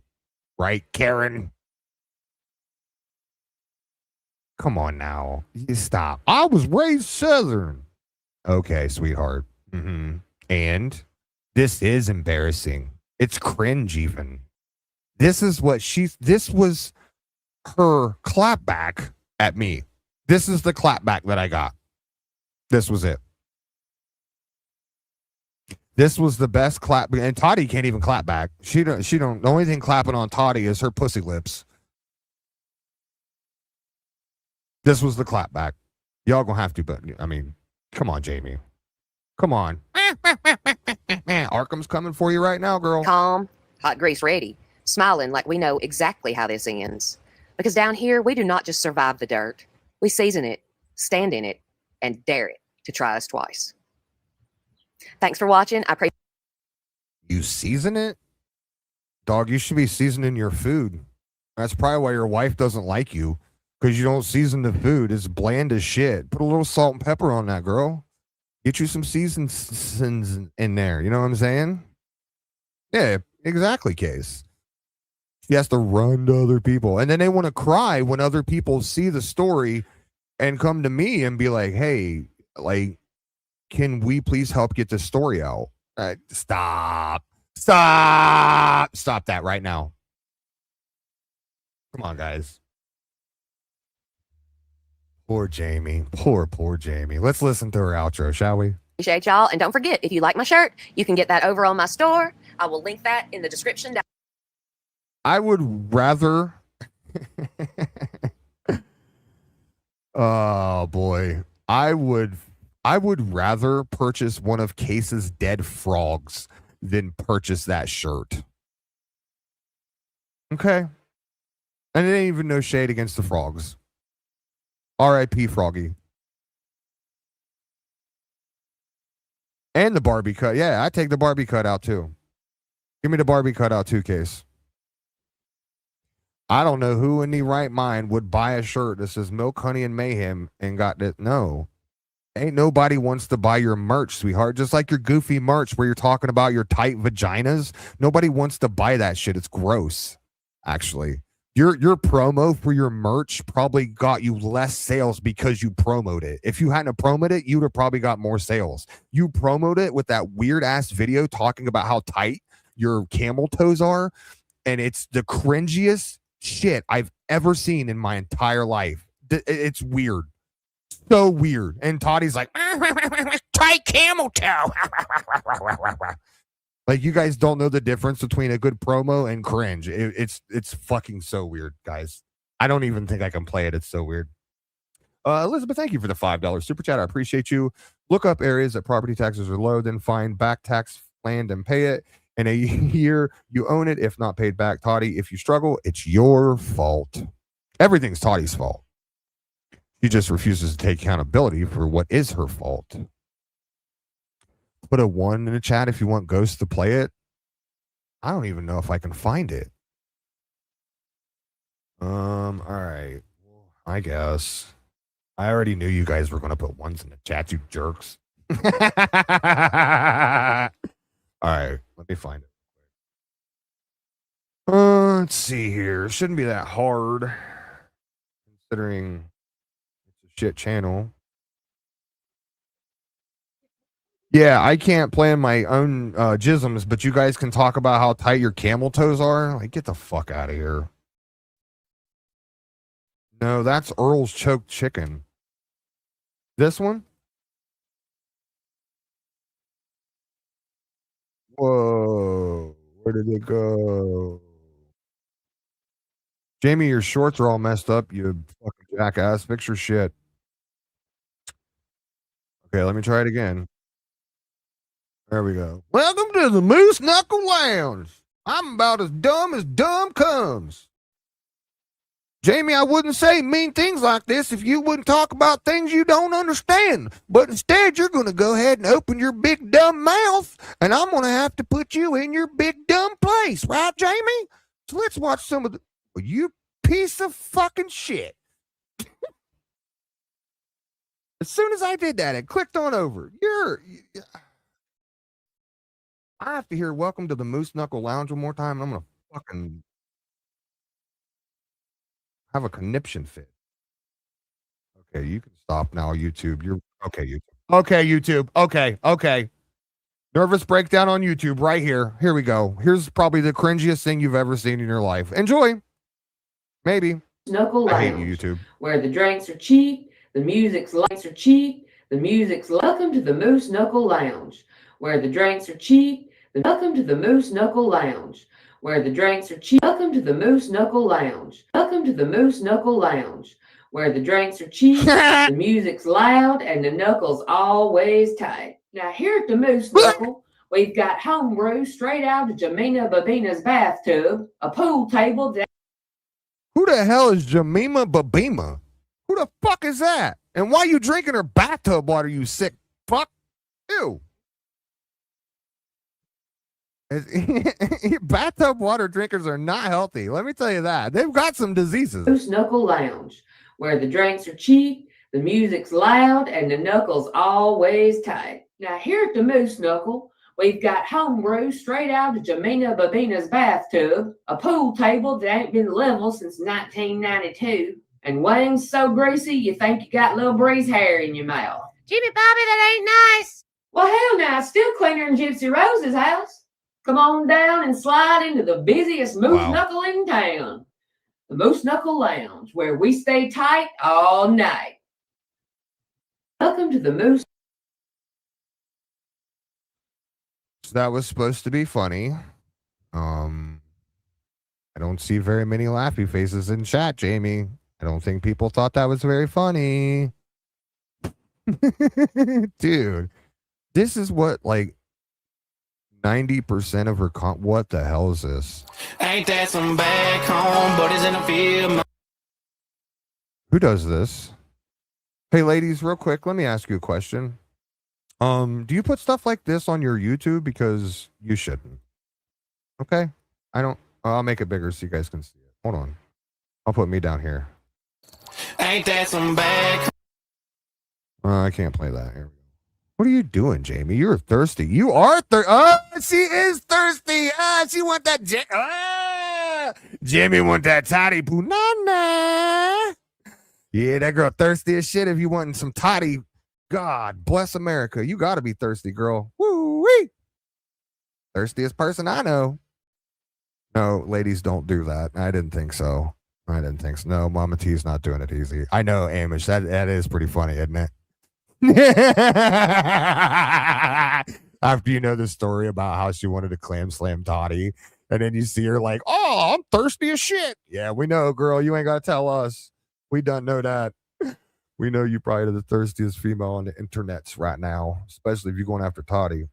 Right, Karen? Come on now. You stop. I was raised Southern. Okay, sweetheart. And this is embarrassing. It's cringe even. This was her clapback at me. This is the clapback that I got. This was it. This was the best clap, and Toddy can't even clap back. She don't. The only thing clapping on Toddy is her pussy lips. This was the clapback. Y'all gonna have to, but I mean, come on, Jamie. Come on. Arkham's coming for you right now, girl. Calm, hot grease ready, smiling like we know exactly how this ends. Because down here, we do not just survive the dirt. We season it, stand in it, and dare it to try us twice. Thanks for watching. I pray you season it. dog. You should be seasoning your food. That's probably why your wife doesn't like you, because you don't season the food. It's bland as shit. Put a little salt and pepper on that, girl. Get you some seasons in there. You know what I'm saying? Yeah, exactly, Case. She has to run to other people. And then they want to cry when other people see the story and come to me and be like, hey, like, can we please help get this story out? Stop that right now. Come on, guys. Poor Jamie. Poor Jamie. Let's listen to her outro, shall we? Appreciate y'all. And don't forget, if you like my shirt, you can get that over on my store. I will link that in the description down. I would rather. Oh boy. I would rather purchase one of Case's dead frogs than purchase that shirt. Okay. And it ain't even no shade against the frogs. R.I.P. Froggy. And the Barbie cut. Yeah, I take the Barbie cut out too. Give me the Barbie cut out too, Case. I don't know who in the right mind would buy a shirt that says Milk, Honey, and Mayhem and got that. No. Ain't nobody wants to buy your merch, sweetheart. Just like your goofy merch where you're talking about your tight vaginas. Nobody wants to buy that shit. It's gross, actually. Your promo for your merch probably got you less sales because you promoted it. If you hadn't promoted it, you would have probably got more sales. You promoted it with that weird ass video talking about how tight your camel toes are, and it's the cringiest shit I've ever seen in my entire life. It's weird. So weird. And Toddy's like, tight camel toe. Like, you guys don't know the difference between a good promo and cringe. It's fucking so weird, guys. I don't even think I can play it. It's so weird. Elizabeth, thank you for the $5 super chat. I appreciate you. Look up areas that property taxes are low, then find back tax land and pay it. In a year, you own it. If not paid back, Toddy, if you struggle, it's your fault. Everything's Toddy's fault. She just refuses to take accountability for what is her fault. Put a 1 in the chat if you want Ghost to play it. I don't even know if I can find it. All right. I guess. I already knew you guys were going to put 1s in the chat, you jerks. All right. Let me find it. Let's see here. It shouldn't be that hard, considering it's a shit channel. Yeah, I can't plan my own jisms, but you guys can talk about how tight your camel toes are. Like, get the fuck out of here. No, that's Earl's Choked Chicken. This one? Whoa. Where did it go? Jamie, your shorts are all messed up, you fucking jackass. Fix your shit. Okay, let me try it again. There we go. Welcome to the Moose Knuckle Lounge. I'm about as dumb comes. Jamie, I wouldn't say mean things like this if you wouldn't talk about things you don't understand. But instead, you're going to go ahead and open your big dumb mouth, and I'm going to have to put you in your big dumb place. Right, Jamie? So let's watch some of the... You piece of fucking shit. As soon as I did that, it clicked on over. I have to hear Welcome to the Moose Knuckle Lounge one more time. I'm going to fucking have a conniption fit. Okay, you can stop now, YouTube. You're okay, YouTube. Okay, YouTube. Okay. Nervous breakdown on YouTube right here. Here we go. Here's probably the cringiest thing you've ever seen in your life. Enjoy. Maybe. Knuckle Lounge, I hate you, YouTube. Where the drinks are cheap, the music's lights are cheap, the music's welcome to the Moose Knuckle Lounge, where the drinks are cheap. Welcome to the Moose Knuckle Lounge, where the drinks are cheap. Welcome to the Moose Knuckle Lounge. Welcome to the Moose Knuckle Lounge, where the drinks are cheap, the music's loud, and the knuckles always tight. Now here at the Moose Knuckle, we've got homebrew straight out of Jemima Babina's bathtub, a pool table. Who the hell is Jemima Babima? Who the fuck is that? And why you drinking her bathtub water, you sick fuck? Ew. Bathtub water drinkers are not healthy. Let me tell you that. They've got some diseases. Moose Knuckle Lounge, where the drinks are cheap, the music's loud, and the knuckles always tight. Now, here at the Moose Knuckle, we've got homebrew straight out of Jamina Babina's bathtub, a pool table that ain't been level since 1992, and wings so greasy you think you got Lil Bree's hair in your mouth. Jimmy Bobby, that ain't nice. Well, hell now, it's still cleaner than Gypsy Rose's house. Come on down and slide into the busiest Moose Knuckle in town. The Moose Knuckle Lounge, where we stay tight all night. Welcome to the Moose. That was supposed to be funny. I don't see very many laughy faces in chat, Jamie. I don't think people thought that was very funny. Dude, this is what, like, 90% of her what the hell is this? Ain't that some back home buddies in the field? Who does this? Hey, ladies, real quick, let me ask you a question. Do you put stuff like this on your YouTube? Because you shouldn't. Okay? I'll make it bigger so you guys can see it. Hold on. I'll put me down here. Ain't that some back? I can't play that. Here we go. What are you doing, Jamie? You're thirsty. You are thirsty. Oh, she is thirsty. She want that. Jamie want that toddy poo. Nah. Yeah, that girl thirsty as shit. If you want some toddy, God bless America. You got to be thirsty, girl. Woo-wee. Thirstiest person I know. No, ladies, don't do that. I didn't think so. No, Mama T's not doing it easy. I know, Amish. That is pretty funny, isn't it? After you know the story about how she wanted to clam slam Toddy, and then you see her like, oh, I'm thirsty as shit. Yeah, we know, girl. You ain't got to tell us. We don't know that. We know you probably the thirstiest female on the internets right now, especially if you're going after Toddy.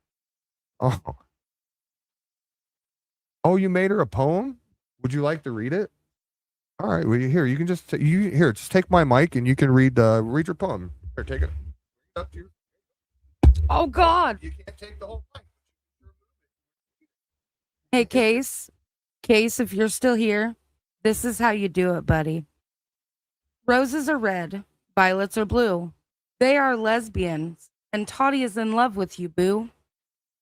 Oh, you made her a poem? Would you like to read it? All right, well, here, you can just just take my mic and you can read your poem. Here, take it. Up to you. Oh God. You can't take the whole mic. Hey, Case, if you're still here, this is how you do it, buddy. Roses are red, violets are blue. They are lesbians, and Toddy is in love with you, boo.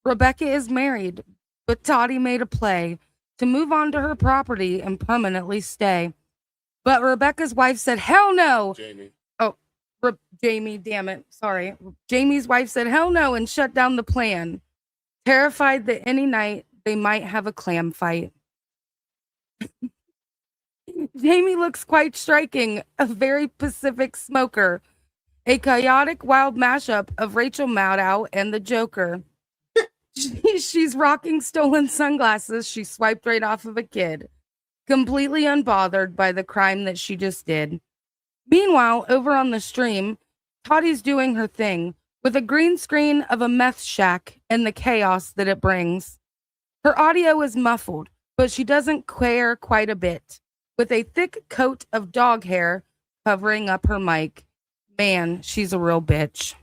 Rebecca is married, but Toddy made a play to move on to her property and permanently stay. But Rebecca's wife said, hell no. Jamie. Oh, Jamie, damn it. Sorry. Jamie's wife said, hell no, and shut down the plan. Terrified that any night they might have a clam fight. Jamie looks quite striking, a very Pacific smoker, a chaotic, wild mashup of Rachel Maddow and the Joker. She's rocking stolen sunglasses she swiped right off of a kid, completely unbothered by the crime that she just did. Meanwhile, over on the stream, Toddy's doing her thing with a green screen of a meth shack and the chaos that it brings. Her audio is muffled, but she doesn't care quite a bit, with a thick coat of dog hair covering up her mic. Man, she's a real bitch.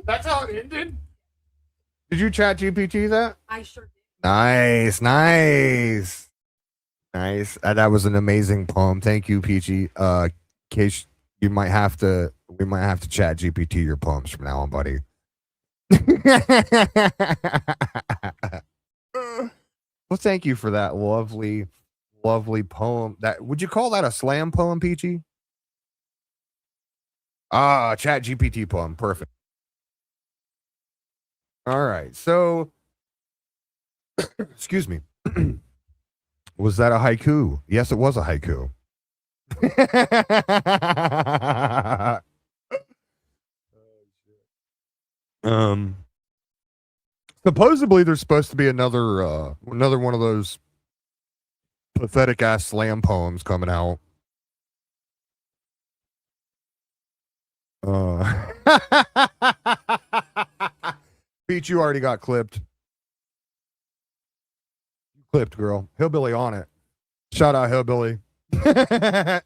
That's how it ended? Did you chat GPT that? I sure did. Nice. That was an amazing poem. Thank you, Peachy. Case we might have to chat GPT your poems from now on, buddy. Well, thank you for that lovely poem. That would you call that a slam poem, Peachy? Chat GPT poem. Perfect. All right. So excuse me. Was that a haiku? Yes, it was a haiku. Supposedly there's supposed to be another one of those pathetic ass slam poems coming out. Beach, you already got clipped. Clipped, girl. Hillbilly on it. Shout out Hillbilly.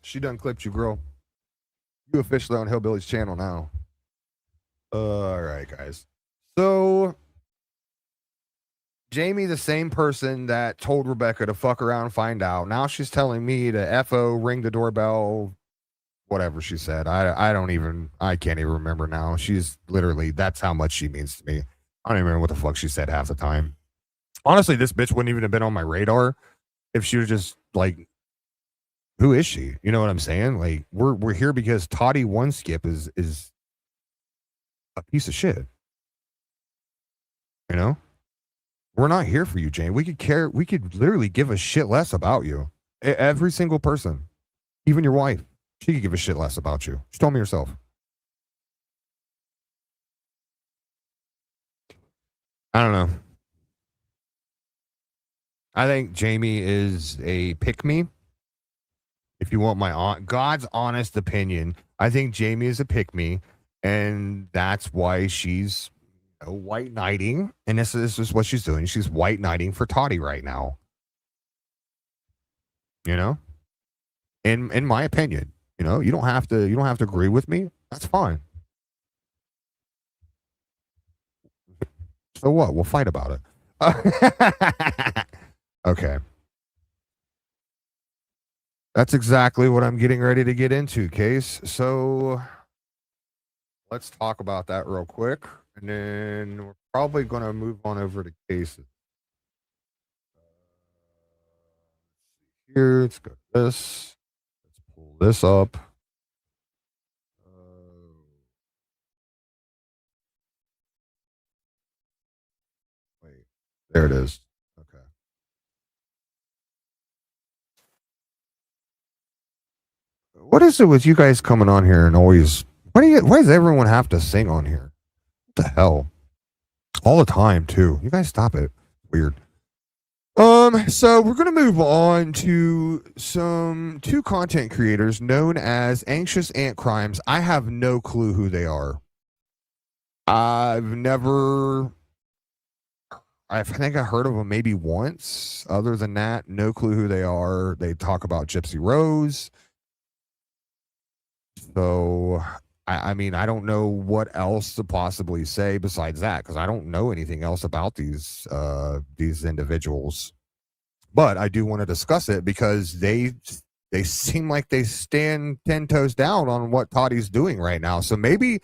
She done clipped you, girl. You officially on Hillbilly's channel now. All right, guys. So Jamie, the same person that told Rebecca to fuck around and find out. Now she's telling me to FO, ring the doorbell, whatever she said. I can't even remember now. She's literally, that's how much she means to me. I don't even remember what the fuck she said half the time. Honestly, this bitch wouldn't even have been on my radar if she was just like, who is she? You know what I'm saying? Like, we're here because Toddy One Skip is a piece of shit. You know? We're not here for you, Jane. We could literally give a shit less about you. Every single person. Even your wife. She could give a shit less about you. She told me herself. I don't know. I think Jamie is a pick-me. If you want my God's honest opinion, I think Jamie is a pick-me, and that's why she's white knighting, and this is what she's doing. She's white knighting for Toddy right now. You know, in my opinion, you know, you don't have to agree with me. That's fine. So what? We'll fight about it. Okay. That's exactly what I'm getting ready to get into, Case. So let's talk about that real quick. And then we're probably going to move on over to cases. Here, let's go to this. Let's pull this up. Wait, there it is. Okay. What is it with you guys coming on here and always? Why does everyone have to sing on here? What the hell? All the time too. You guys stop it. Weird. So we're gonna move on to two content creators known as Anxious Ant Crimes. I have no clue who they are. I think I heard of them maybe once. Other than that, no clue who they are. They talk about Gypsy Rose. So I mean, I don't know what else to possibly say besides that, because I don't know anything else about these individuals. But I do want to discuss it because they seem like they stand 10 toes down on what Toddy's doing right now. So maybe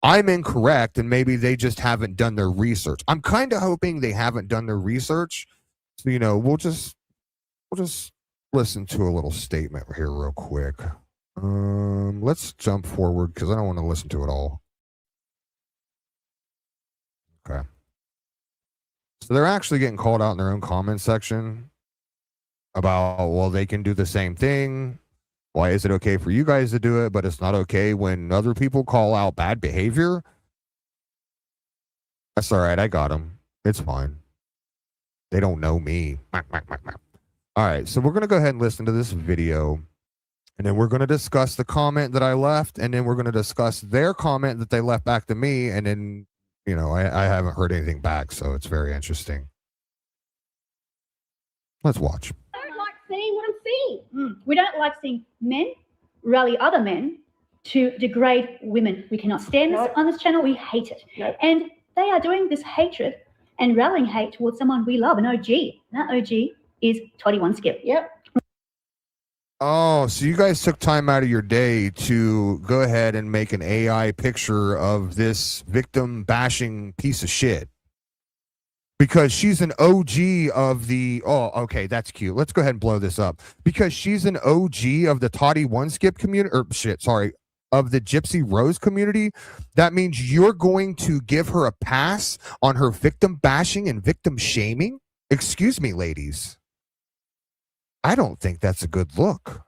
I'm incorrect, and maybe they just haven't done their research. I'm kind of hoping they haven't done their research. So, you know, we'll just listen to a little statement here real quick. Let's jump forward because I don't want to listen to it all. Okay. So they're actually getting called out in their own comment section about, well, they can do the same thing. Why is it okay for you guys to do it, but it's not okay when other people call out bad behavior? That's all right. I got them. It's fine. They don't know me. All right. So we're going to go ahead and listen to this video. And then we're going to discuss the comment that I left, and then we're going to discuss their comment that they left back to me. And then, you know, I haven't heard anything back, so it's very interesting. Let's watch. I don't like seeing what I'm seeing. We don't like seeing men rally other men to degrade women. We cannot stand this on this channel. We hate it. And they are doing this hatred and rallying hate towards someone we love, an OG. And that OG is Toddy One Skip. Yep. Oh, so you guys took time out of your day to go ahead and make an AI picture of this victim bashing piece of shit. Because she's an OG of the... Oh, okay, that's cute. Let's go ahead and blow this up. Because she's an OG of the Toddy One Skip community... of the Gypsy Rose community. That means you're going to give her a pass on her victim bashing and victim shaming? Excuse me, ladies. I don't think that's a good look.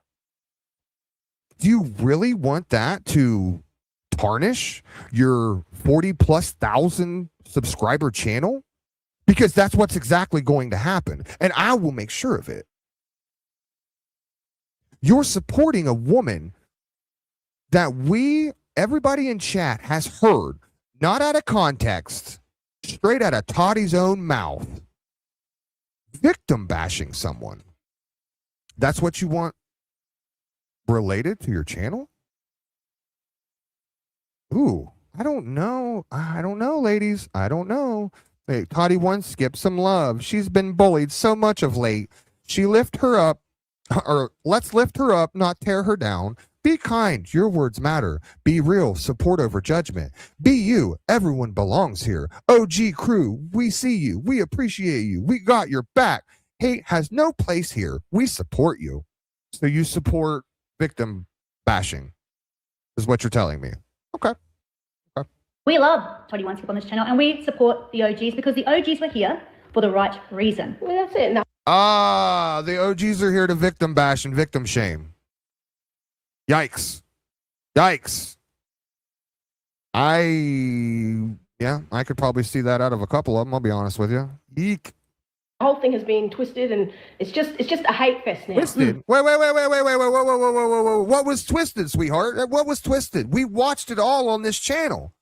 Do you really want that to tarnish your 40,000+ subscriber channel? Because that's what's exactly going to happen. And I will make sure of it. You're supporting a woman that everybody in chat has heard, not out of context, straight out of Toddy's own mouth, victim bashing someone. That's what you want related to your channel? Ooh, I don't know. I don't know, ladies. I don't know. Hey, Toddy one skip some love. She's been bullied so much of late. She lift her up, or let's lift her up, not tear her down. Be kind. Your words matter. Be real. Support over judgment. Be you. Everyone belongs here. OG crew, we see you. We appreciate you. We got your back. Hate has no place here. We support you. So you support victim bashing, is what you're telling me. Okay. We love 21 Skip on this channel, and we support the OGs because the OGs were here for the right reason. Well, that's it. No. The OGs are here to victim bash and victim shame. Yikes. Yikes. I could probably see that out of a couple of them, I'll be honest with you. Eek. The whole thing has been twisted, and it's just a hate fest now. Twisted? Wait. Whoa. What was twisted, sweetheart? What was twisted? We watched it all on this channel.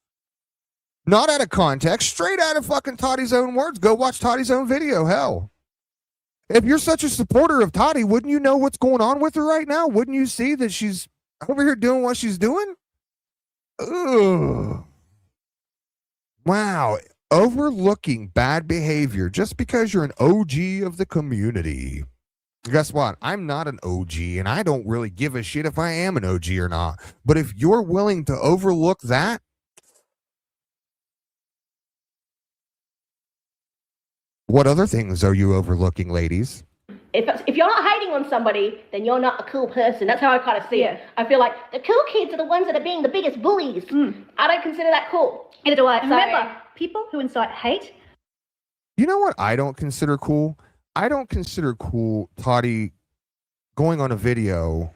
Not out of context, straight out of fucking Toddy's own words. Go watch Toddy's own video, hell. If you're such a supporter of Toddy, wouldn't you know what's going on with her right now? Wouldn't you see that she's over here doing what she's doing? Ugh. Wow. Overlooking bad behavior just because you're an OG of the community. Guess what? I'm not an OG, and I don't really give a shit if I am an OG or not. But if you're willing to overlook that, what other things are you overlooking, ladies? If you're not hating on somebody, then you're not a cool person. That's how I kind of see it. I feel like the cool kids are the ones that are being the biggest bullies. I don't consider that cool. Neither do I. Remember, people who incite hate. You know what I don't consider cool? I don't consider cool Toddy going on a video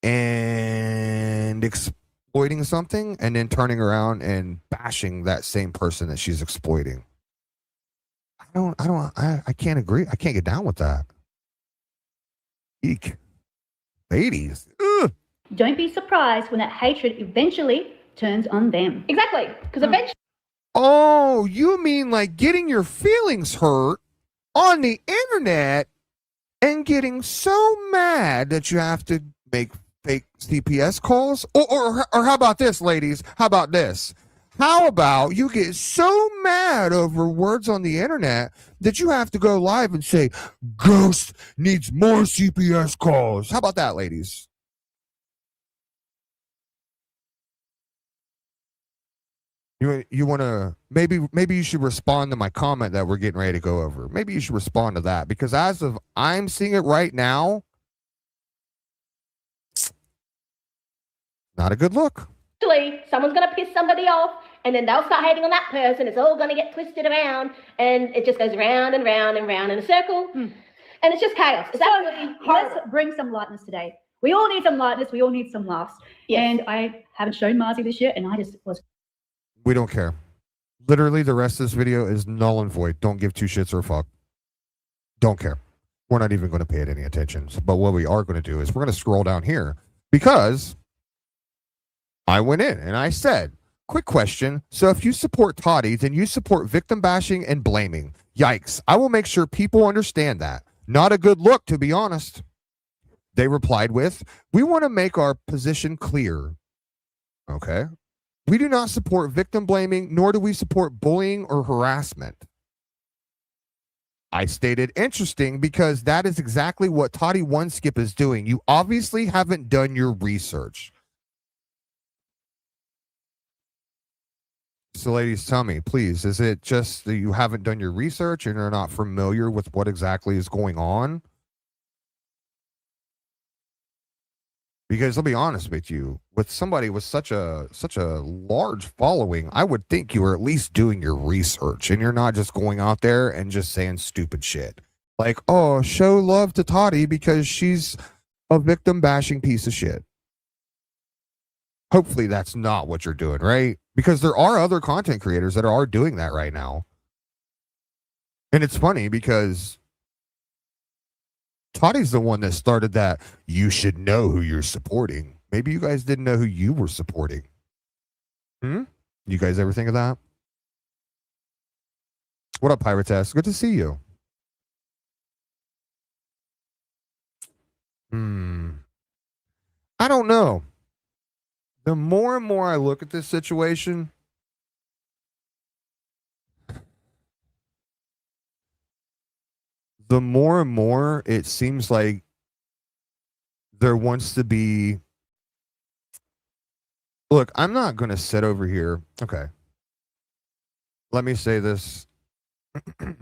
and exploiting something and then turning around and bashing that same person that she's exploiting. I can't agree. I can't get down with that. Eek. Ladies. Ugh. Don't be surprised when that hatred eventually turns on them. Exactly. Because eventually. Oh, you mean like getting your feelings hurt on the internet and getting so mad that you have to make fake CPS calls? Or how about this, ladies? How about this? How about you get so mad over words on the internet that you have to go live and say, Ghost needs more CPS calls? How about that, ladies? You want to, maybe you should respond to my comment that we're getting ready to go over. Maybe you should respond to that, because as of I'm seeing it right now, not a good look. Someone's going to piss somebody off, and then they'll start hating on that person. It's all going to get twisted around, and it just goes round and round and round in a circle. And it's just chaos. It's absolutely horrible. Let's bring some lightness today. We all need some lightness. We all need some laughs. Yes. And I haven't shown Marzi this year, and I just was. We don't care. Literally, the rest of this video is null and void. Don't give two shits or a fuck. Don't care. We're not even going to pay it any attention. But what we are going to do is we're going to scroll down here, because I went in and I said, quick question. So if you support Toddy, then you support victim bashing and blaming. Yikes. I will make sure people understand that. Not a good look, to be honest. They replied with, we want to make our position clear. Okay. We do not support victim blaming, nor do we support bullying or harassment. I stated interesting, because that is exactly what Toddy One Skip is doing. You obviously haven't done your research. So ladies, tell me, please, is it just that you haven't done your research and you're not familiar with what exactly is going on? Because I'll be honest with you, with somebody with such a large following, I would think you were at least doing your research and you're not just going out there and just saying stupid shit. Like, oh, show love to Toddy because she's a victim bashing piece of shit. Hopefully that's not what you're doing, right? Because there are other content creators that are doing that right now. And it's funny because Toddy's the one that started that you should know who you're supporting. Maybe you guys didn't know who you were supporting. You guys ever think of that? What up, Pirates? Good to see you. I don't know. The more and more I look at this situation, the more and more it seems like there wants to be. Look, I'm not going to sit over here. Okay. Let me say this. Let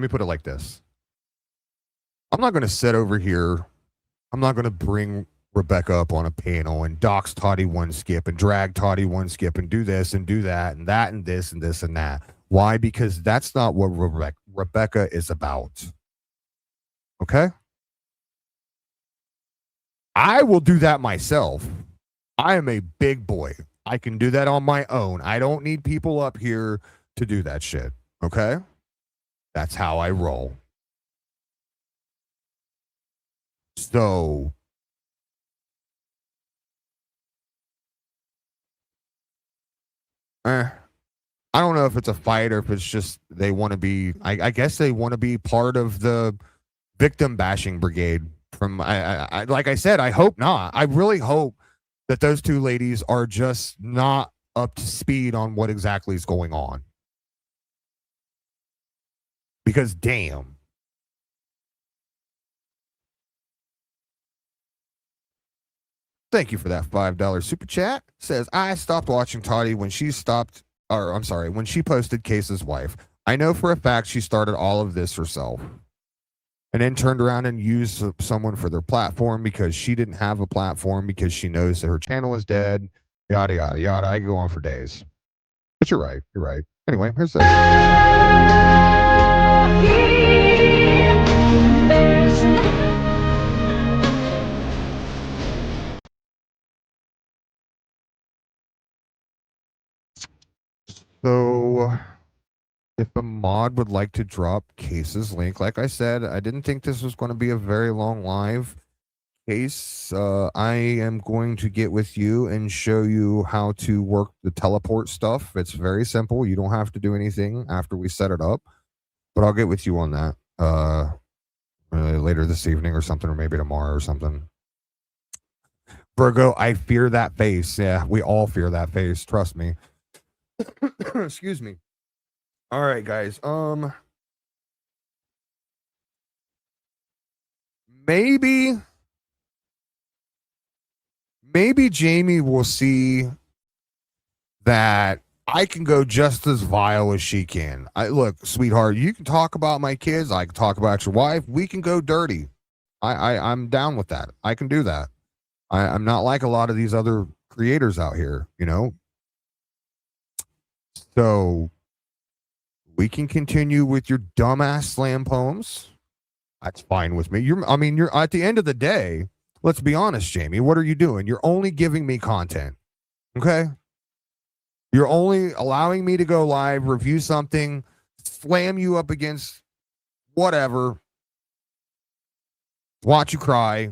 me put it like this. I'm not going to sit over here. I'm not going to bring Rebecca up on a panel and dox Toddy one skip and drag Toddy one skip and do this and do that and that and this and this and that. Why? Because that's not what Rebecca is about. Okay? I will do that myself. I am a big boy. I can do that on my own. I don't need people up here to do that shit. Okay? That's how I roll. So, I don't know if it's a fight or if it's just they want to be. I guess they want to be part of the victim bashing brigade. From like I said, I hope not. I really hope that those two ladies are just not up to speed on what exactly is going on. Because damn. Thank you for that $5 super chat. Says, I stopped watching Toddy when she when she posted Case's wife. I know for a fact she started all of this herself. And then turned around and used someone for their platform because she didn't have a platform because she knows that her channel is dead. Yada, yada, yada. I go on for days. But you're right. You're right. Anyway, here's this. So, if a mod would like to drop Case's link, like I said, I didn't think this was going to be a very long live. Case, I am going to get with you and show you how to work the teleport stuff. It's very simple. You don't have to do anything after we set it up, but I'll get with you on that later this evening or something, or maybe tomorrow or something. Virgo, I fear that face. Yeah, we all fear that face. Trust me. Excuse me. All right, guys. Maybe Jamie will see that I can go just as vile as she can. Look, sweetheart, you can talk about my kids. I can talk about your wife. We can go dirty. I'm down with that. I can do that. I'm not like a lot of these other creators out here, you know. So we can continue with your dumbass slam poems. That's fine with me. You're at the end of the day, let's be honest, Jamie, what are you doing? You're only giving me content. Okay? You're only allowing me to go live, review something, slam you up against whatever, watch you cry,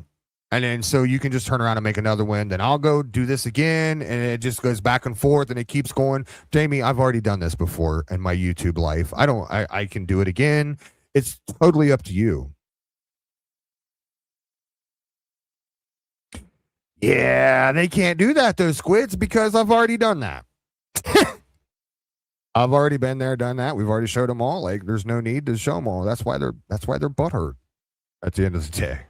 and then so you can just turn around and make another one. Then I'll go do this again, and it just goes back and forth, and it keeps going. Jamie, I've already done this before in my YouTube life. I can do it again. It's totally up to you. Yeah, they can't do that, those squids, because I've already done that. I've already been there, done that. We've already showed them all. Like, there's no need to show them all. That's why they're butthurt at the end of the day.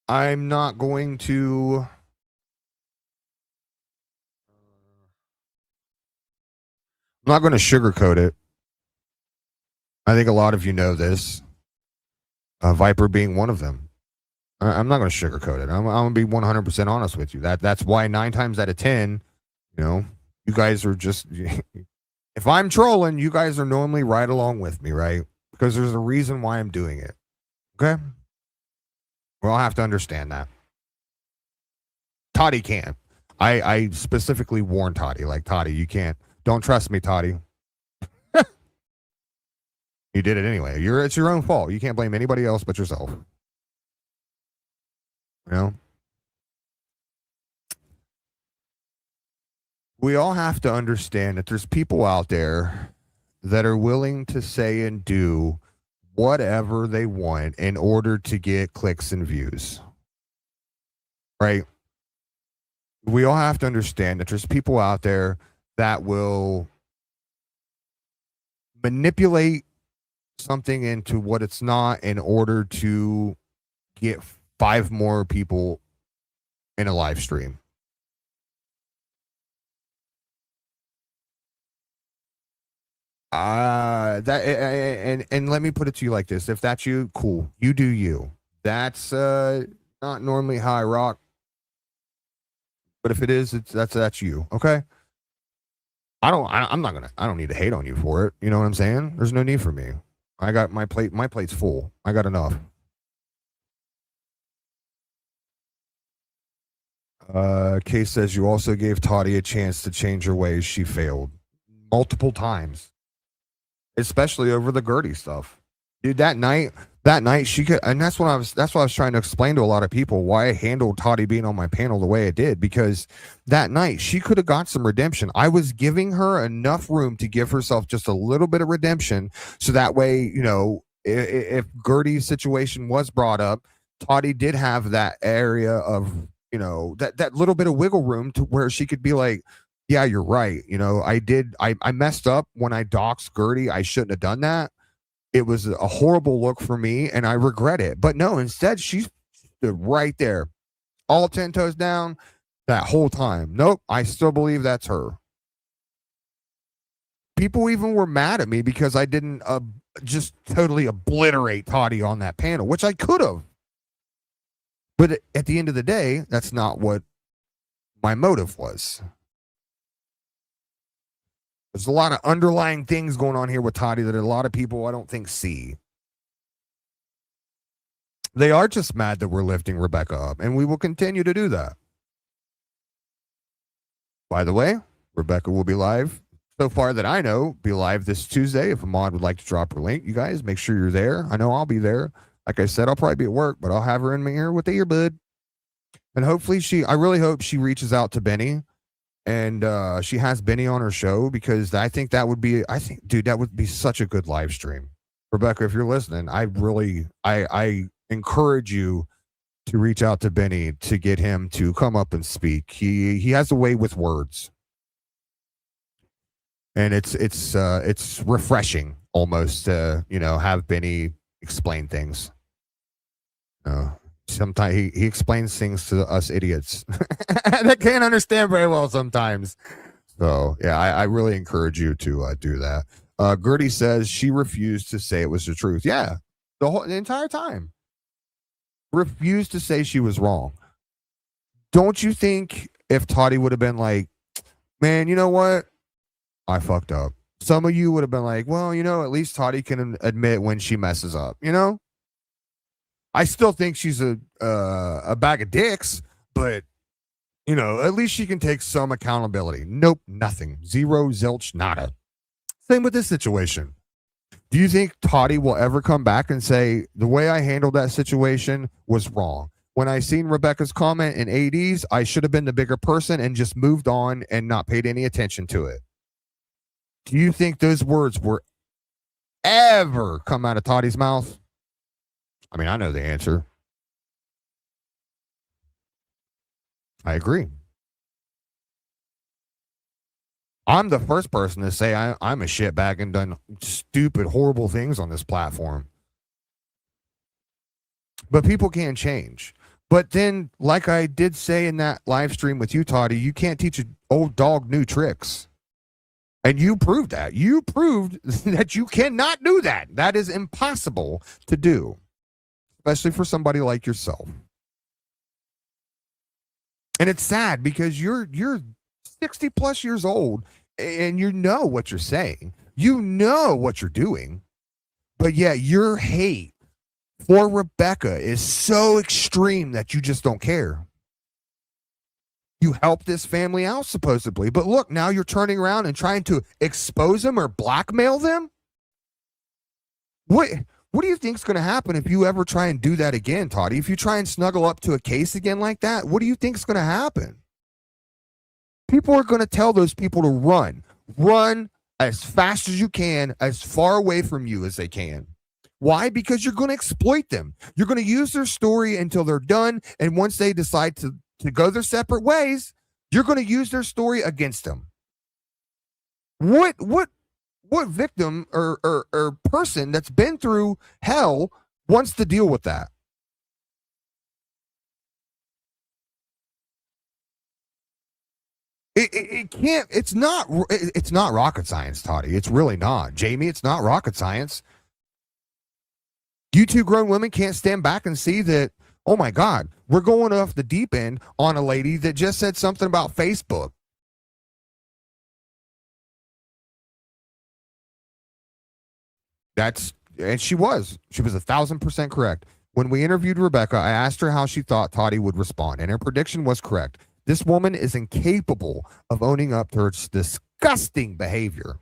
I'm not going to. I'm not going to sugarcoat it. I think a lot of you know this. Viper being one of them. I'm not going to sugarcoat it. I'm going to be 100% honest with you. That's why 9 times out of 10, you know, you guys are just. If I'm trolling, you guys are normally right along with me, right? Because there's a reason why I'm doing it. Okay? We all have to understand that. Toddy can't. I specifically warned Toddy, like, Toddy, you can't. Don't trust me, Toddy. You did it anyway. It's your own fault. You can't blame anybody else but yourself. You know? We all have to understand that there's people out there that are willing to say and do whatever they want in order to get clicks and views. Right? We all have to understand that there's people out there that will manipulate something into what it's not in order to get 5 more people in a live stream. And let me put it to you like this. If that's you, cool. You do you. That's not normally how I rock. But if it is, that's you. Okay. I don't need to hate on you for it. You know what I'm saying? There's no need for me. I got my plate's full. I got enough. Case says you also gave Toddy a chance to change her ways. She failed multiple times, especially over the Gertie stuff. Dude, that night she could, and that's what I was trying to explain to a lot of people why I handled Toddy being on my panel the way I did, because that night she could have got some redemption. I was giving her enough room to give herself just a little bit of redemption, so that way, you know, if Gertie's situation was brought up, Toddy did have that area of, you know, that little bit of wiggle room to where she could be like, yeah, you're right. You know, I messed up when I doxed Gertie. I shouldn't have done that. It was a horrible look for me, and I regret it. But no, instead, she stood right there, all 10 toes down that whole time. Nope, I still believe that's her. People even were mad at me because I didn't just totally obliterate Toddy on that panel, which I could have. But at the end of the day, that's not what my motive was. There's a lot of underlying things going on here with Toddy that a lot of people I don't think see. They are just mad that we're lifting Rebecca up, and we will continue to do that. By the way, Rebecca will be live, so far that I know, be live this Tuesday. If a mod would like to drop her link, you guys make sure you're there. I know I'll be there. Like I said, I'll probably be at work, but I'll have her in my ear with the earbud. And hopefully I really hope she reaches out to Benny. And she has Benny on her show, because I think, dude, that would be such a good live stream. Rebecca, if you're listening, I encourage you to reach out to Benny to get him to come up and speak. He has a way with words, and it's refreshing almost to, you know, have Benny explain things. Sometimes he explains things to us idiots that can't understand very well sometimes. So yeah, I really encourage you to do that. Gertie says she refused to say it was the truth. Yeah, the entire time. Refused to say she was wrong. Don't you think if Toddy would have been like, man, you know what? I fucked up. Some of you would have been like, well, you know, at least Toddy can admit when she messes up, you know? I still think she's a bag of dicks, but, you know, at least she can take some accountability. Nope, nothing. Zero, zilch, nada. Same with this situation. Do you think Toddy will ever come back and say, the way I handled that situation was wrong? When I seen Rebecca's comment in ADs, I should have been the bigger person and just moved on and not paid any attention to it. Do you think those words were ever come out of Toddy's mouth? I mean, I know the answer. I agree. I'm the first person to say I'm a shitbag and done stupid, horrible things on this platform. But people can change. But then, like I did say in that live stream with you, Toddy, you can't teach an old dog new tricks. And you proved that. You proved that you cannot do that. That is impossible to do, especially for somebody like yourself. And it's sad because you're 60 plus years old and you know what you're saying. You know what you're doing. But yet your hate for Rebecca is so extreme that you just don't care. You helped this family out supposedly. But look, now you're turning around and trying to expose them or blackmail them? What do you think is going to happen if you ever try and do that again, Toddy? If you try and snuggle up to a case again like that, what do you think is going to happen? People are going to tell those people to run. Run as fast as you can, as far away from you as they can. Why? Because you're going to exploit them. You're going to use their story until they're done. And once they decide to go their separate ways, you're going to use their story against them. What What victim or person that's been through hell wants to deal with that? It can't. It's not rocket science, Toddy. It's really not, Jamie. It's not rocket science. You two grown women can't stand back and see that. Oh my God, we're going off the deep end on a lady that just said something about Facebook. And she was 1,000% correct. When we interviewed Rebecca, I asked her how she thought Toddy would respond, and her prediction was correct. This woman is incapable of owning up to her disgusting behavior.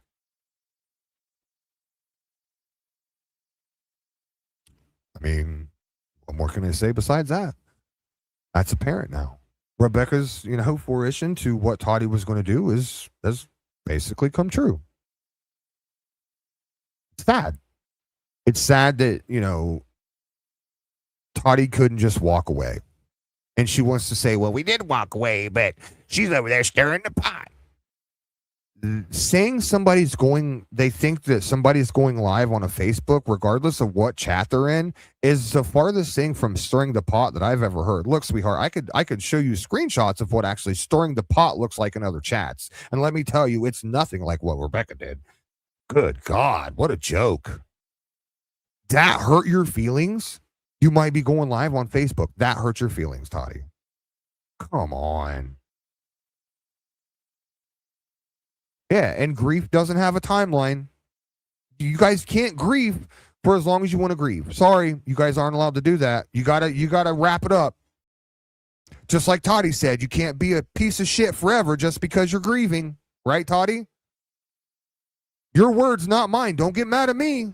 I mean, what more can I say besides that? That's apparent now. Rebecca's, fruition to what Toddy was going to do has basically come true. It's sad. It's sad that, Toddy couldn't just walk away. And she wants to say, well, we did walk away, but she's over there stirring the pot. Saying they think that somebody's going live on a Facebook, regardless of what chat they're in, is the farthest thing from stirring the pot that I've ever heard. Look, sweetheart, I could show you screenshots of what actually stirring the pot looks like in other chats. And let me tell you, it's nothing like what Rebecca did. Good God, what a joke. That hurt your feelings? You might be going live on Facebook. That hurt your feelings, Toddy. Come on. Yeah, and grief doesn't have a timeline. You guys can't grieve for as long as you want to grieve. Sorry, you guys aren't allowed to do that. You gotta wrap it up. Just like Toddy said, you can't be a piece of shit forever just because you're grieving. Right, Toddy? Your words, not mine. Don't get mad at me.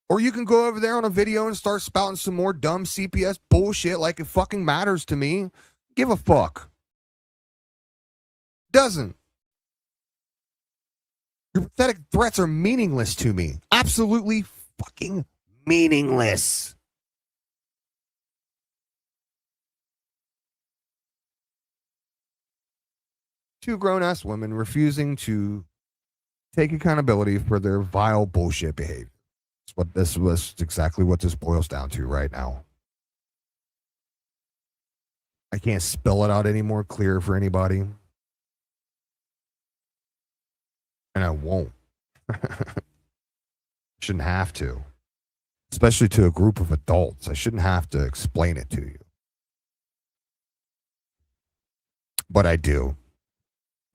Or you can go over there on a video and start spouting some more dumb CPS bullshit like it fucking matters to me. Give a fuck. Doesn't. Your pathetic threats are meaningless to me. Absolutely fucking meaningless. Two grown-ass women refusing to take accountability for their vile bullshit behavior. This was exactly what this boils down to right now. I can't spell it out any more clear for anybody. And I won't. Shouldn't have to. Especially to a group of adults. I shouldn't have to explain it to you. But I do.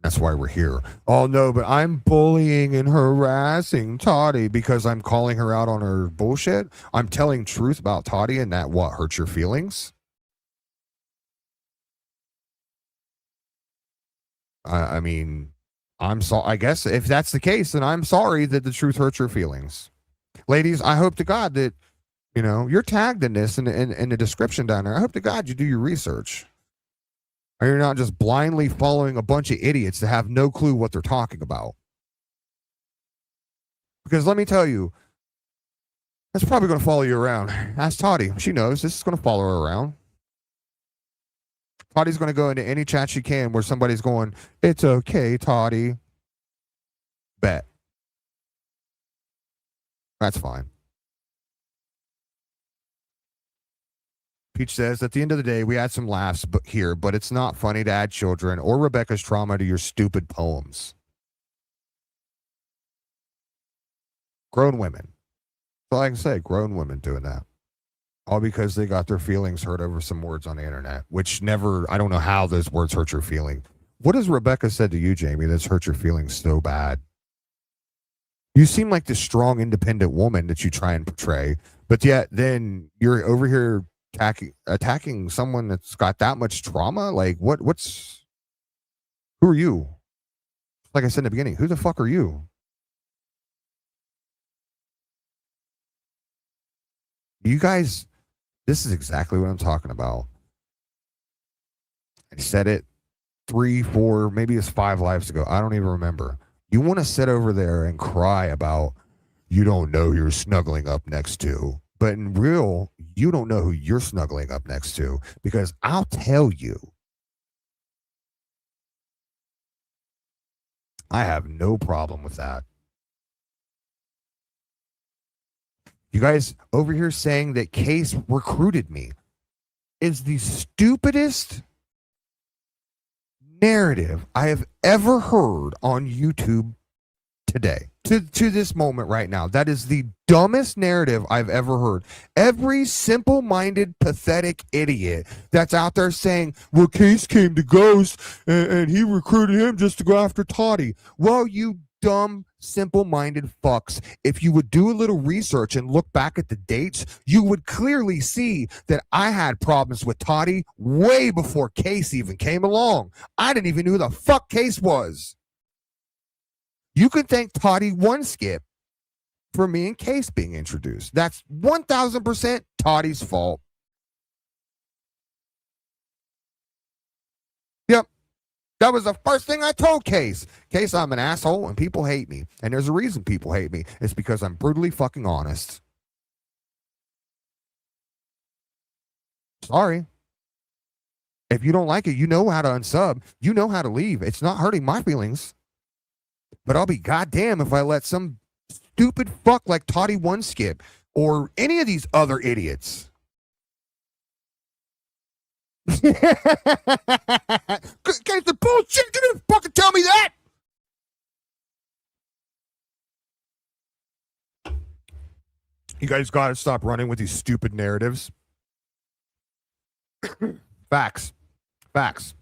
That's why we're here. Oh, no, but I'm bullying and harassing Toddy because I'm calling her out on her bullshit. I'm telling truth about Toddy, and that what hurts your feelings? I mean, I'm sorry. I guess if that's the case, then I'm sorry that the truth hurts your feelings. Ladies, I hope to God that, you're tagged in this in the description down there. I hope to God you do your research. Or you're not just blindly following a bunch of idiots that have no clue what they're talking about. Because let me tell you, that's probably going to follow you around. Ask Toddy. She knows this is going to follow her around. Toddy's going to go into any chat she can where somebody's going, it's okay, Toddy. Bet. That's fine. Peach says, at the end of the day, we had some laughs here, but it's not funny to add children or Rebecca's trauma to your stupid poems. Grown women. That's all I can say. Grown women doing that. All because they got their feelings hurt over some words on the internet, which I don't know how those words hurt your feeling. What has Rebecca said to you, Jamie, that's hurt your feelings so bad? You seem like this strong, independent woman that you try and portray, but yet then you're over here attacking someone that's got that much trauma. Like who are you? Like I said in the beginning, who the fuck are you? You guys, this is exactly what I'm talking about. I said it 3, 4, maybe it's 5 lives ago. I don't even remember. You want to sit over there and cry about you don't know who you're snuggling up next to. But in real, you don't know who you're snuggling up next to, because I'll tell you. I have no problem with that. You guys over here saying that Case recruited me is the stupidest narrative I have ever heard on YouTube today. To this moment right now. That is the dumbest narrative I've ever heard. Every simple-minded, pathetic idiot that's out there saying, well, Case came to Ghost and he recruited him just to go after Toddy. Well, you dumb, simple-minded fucks. If you would do a little research and look back at the dates, you would clearly see that I had problems with Toddy way before Case even came along. I didn't even know who the fuck Case was. You can thank Toddy One Skip for me and Case being introduced. That's 1,000% Toddy's fault. Yep. That was the first thing I told Case. Case, I'm an asshole and people hate me. And there's a reason people hate me. It's because I'm brutally fucking honest. Sorry. If you don't like it, you know how to unsub. You know how to leave. It's not hurting my feelings. But I'll be goddamn if I let some stupid fuck like Toddy One Skip or any of these other idiots. Guys, the bullshit. You didn't fucking tell me that. You guys gotta stop running with these stupid narratives. Facts. Facts.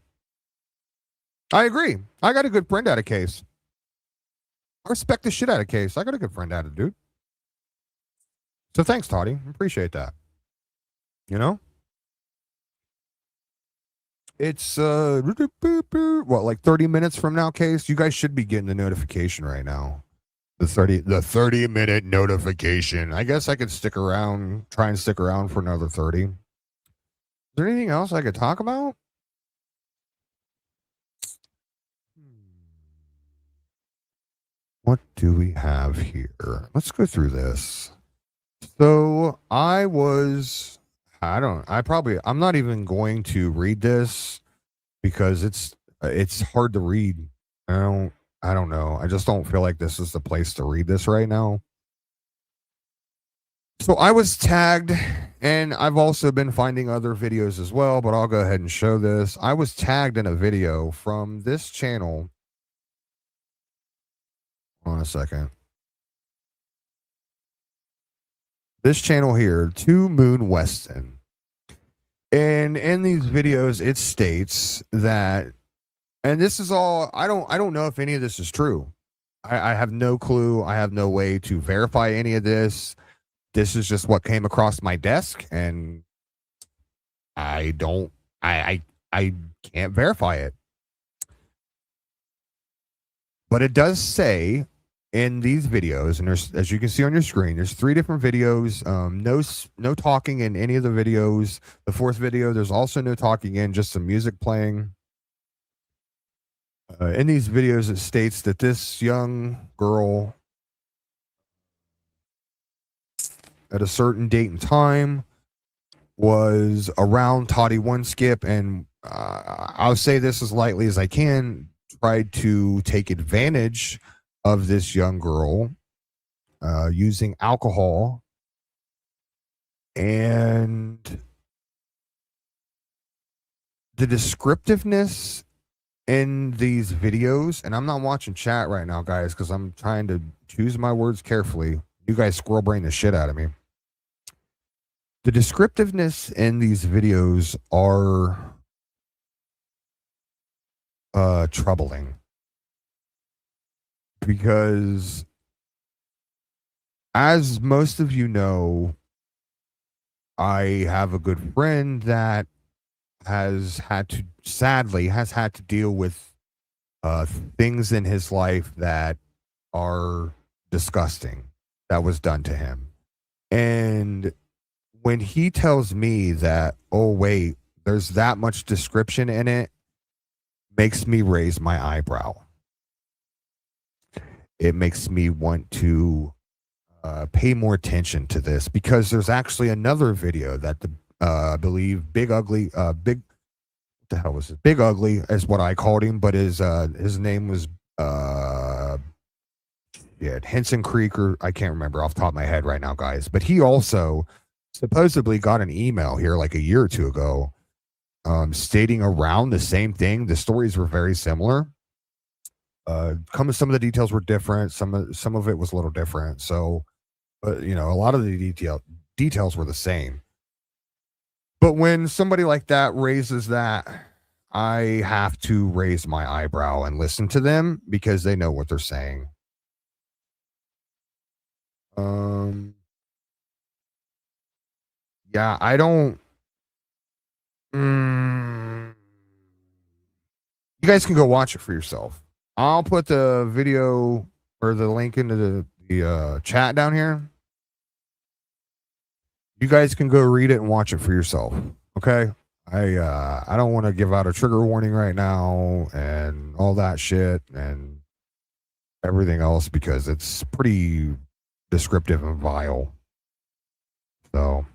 I agree. I got a good friend out of Case. I respect the shit out of Case. I got a good friend out of dude. So thanks, Toddy. Appreciate that. You know? It's what, like 30 minutes from now, Case? You guys should be getting the notification right now. The 30-minute notification. I guess I could try and stick around for another 30. Is there anything else I could talk about? What do we have here? Let's go through this. So I'm not even going to read this because it's hard to read. I don't know. I just don't feel like this is the place to read this right now. So I was tagged, and I've also been finding other videos as well, but I'll go ahead and show this. I was tagged in a video from this channel. Hold on a second. This channel here, To Moon Weston. And in these videos, it states that, and this is all, I don't know if any of this is true. I have no clue. I have no way to verify any of this. This is just what came across my desk, and I can't verify it. But it does say in these videos, and there's, as you can see on your screen, there's 3 different videos. No talking in any of the videos. The 4th video, there's also no talking in, just some music playing. In these videos, it states that this young girl at a certain date and time was around Toddy One Skip, and I'll say this as lightly as I can, tried to take advantage of this young girl using alcohol, and the descriptiveness in these videos, and I'm not watching chat right now, guys, because I'm trying to choose my words carefully. You guys squirrel brain the shit out of me. The descriptiveness in these videos are troubling. Because, as most of you know, I have a good friend that has had to deal with things in his life that are disgusting that was done to him. And when he tells me that, oh wait, there's that much description in it, makes me raise my eyebrow. It makes me want to pay more attention to this, because there's actually another video that I believe Big Ugly, what the hell was it? Big Ugly is what I called him, but his name was Henson Creek, or I can't remember off the top of my head right now, guys. But he also supposedly got an email here like a year or two ago, stating around the same thing. The stories were very similar. Some of the details were different. Some of it was a little different. So, but a lot of the details were the same. But when somebody like that raises that, I have to raise my eyebrow and listen to them because they know what they're saying. Yeah, I don't. You guys can go watch it for yourself. I'll put the video or the link into the chat down here. You guys can go read it and watch it for yourself. Okay. I don't want to give out a trigger warning right now and all that shit and everything else because it's pretty descriptive and vile. So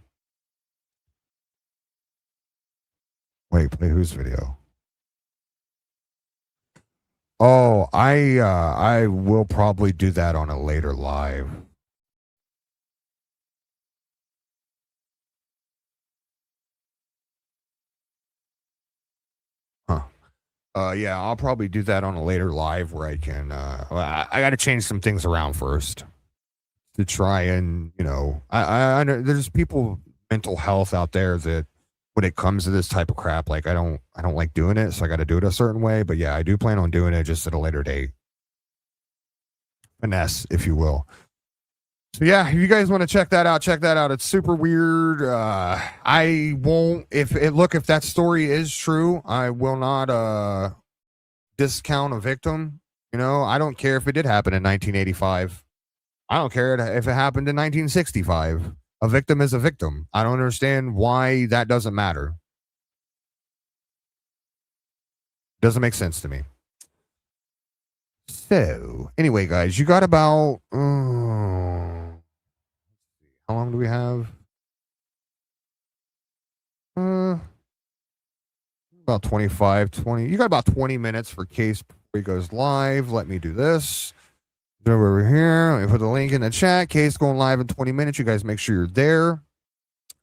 wait, play whose video? Oh, I will probably do that on a later live. Yeah, I'll probably do that on a later live where I can. I got to change some things around first to try and I know there's people mental health out there that when it comes to this type of crap, like I don't like doing it, so I got to do it a certain way. But yeah, I do plan on doing it just at a later date, finesse, if you will. So yeah, if you guys want to check that out, check that out. It's super weird. I won't if that story is true, I will not discount a victim. I don't care if it did happen in 1985. I don't care if it happened in 1965. A victim is a victim. I don't understand why that doesn't matter. Doesn't make sense to me. So, anyway, guys, you got about how long do we have? About 20. You got about 20 minutes for case before he goes live. Let me do this. Go over here. Let me put the link in the chat. Case going live in 20 minutes. You guys make sure you're there.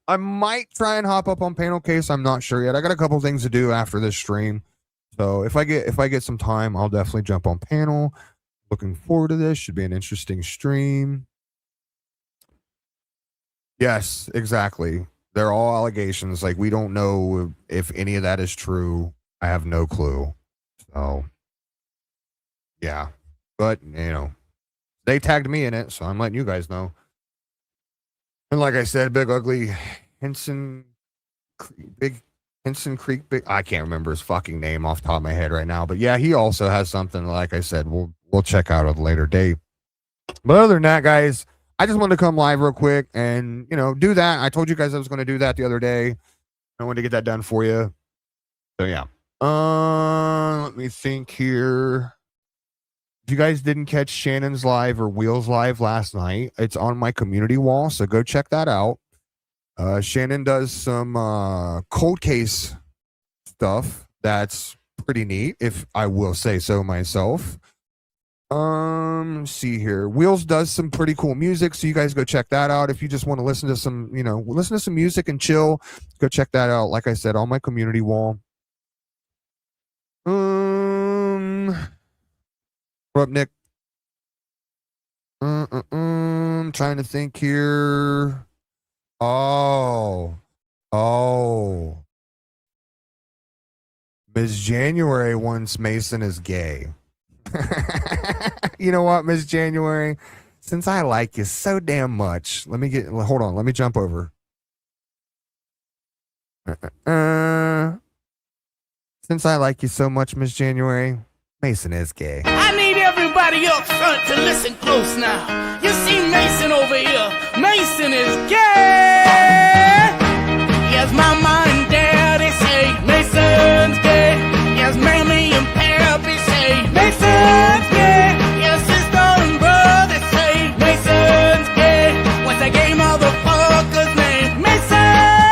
I might try and hop up on panel case. I'm not sure yet. I got a couple things to do after this stream. So if I get some time, I'll definitely jump on panel. Looking forward to this. Should be an interesting stream. Yes, exactly. They're all allegations. Like, we don't know if any of that is true. I have no clue. So, yeah. But, they tagged me in it, so I'm letting you guys know. And like I said, Big Ugly Henson Creek, I can't remember his fucking name off the top of my head right now. But yeah, he also has something, like I said, we'll check out at a later date. But other than that, guys, I just wanted to come live real quick and, do that. I told you guys I was going to do that the other day. I wanted to get that done for you. So yeah. Let me think here. If you guys didn't catch Shannon's live or Wheels live last night, it's on my community wall, so go check that out. Shannon does some cold case stuff that's pretty neat, if I will say so myself. See here. Wheels does some pretty cool music, so you guys go check that out. If you just want to listen to some, listen to some music and chill, go check that out. Like I said, on my community wall. What up, Nick? I'm trying to think here. Oh. Ms. January wants Mason is gay. You know what, Ms. January? Since I like you so damn much, hold on, let me jump over. Since I like you so much, Ms. January, Mason is gay. I need everybody up front to listen close now. You see Mason over here. Mason is gay. Yes, mama and daddy say Mason's gay. Yes, mammy and pappy say Mason's gay. Yes, sister and brother say Mason's gay. What's that gay motherfucker's name? Mason.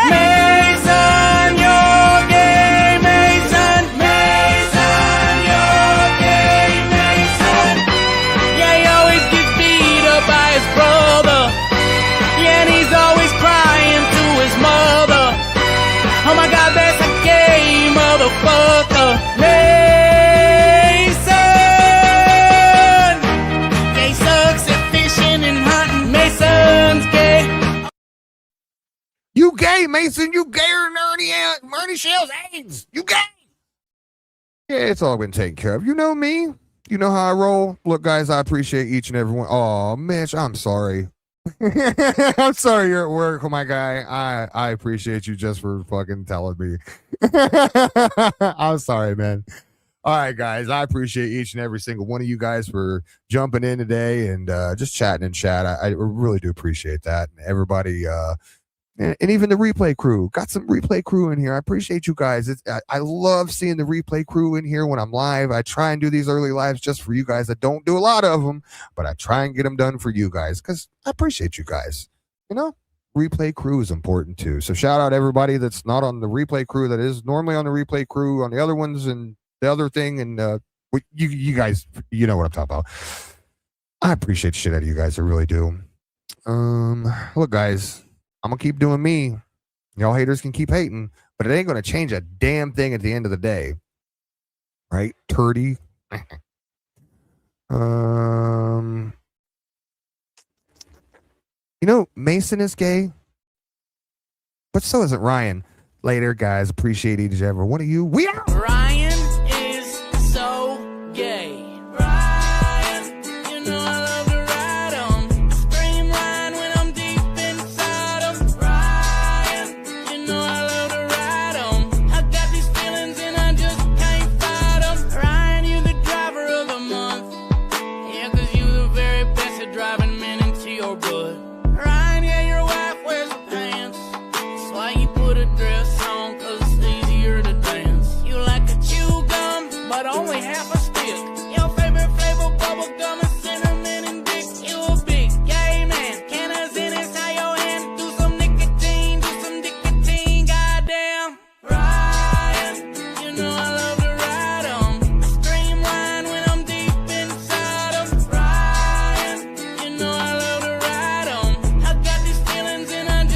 Mason, you're gay. Mason. Mason, you're gay. Mason. Yeah, he always gets Mason, you gayer than Ernie Shell's AIDS. You gay. Yeah, it's all been taken care of. You know me. You know how I roll. Look, guys, I appreciate each and every one. Oh, Mitch, I'm sorry. I'm sorry you're at work, my guy. I appreciate you just for fucking telling me. I'm sorry, man. All right, guys. I appreciate each and every single one of you guys for jumping in today and just chatting in chat. I really do appreciate that. And everybody, and even the replay crew. Got some replay crew in here. I appreciate you guys. I love seeing the replay crew in here when I'm live. I try and do these early lives just for you guys. I don't do a lot of them, but I try and get them done for you guys because I appreciate you guys. You know, replay crew is important too. So shout out everybody that's not on the replay crew that is normally on the replay crew on the other ones and the other thing. And you guys, you know what I'm talking about. I appreciate the shit out of you guys. I really do. Look, guys. I'm going to keep doing me. Y'all haters can keep hating, but it ain't going to change a damn thing at the end of the day. Right? Turdy. You know, Mason is gay, but so isn't Ryan. Later, guys. Appreciate each and every one of you. We out.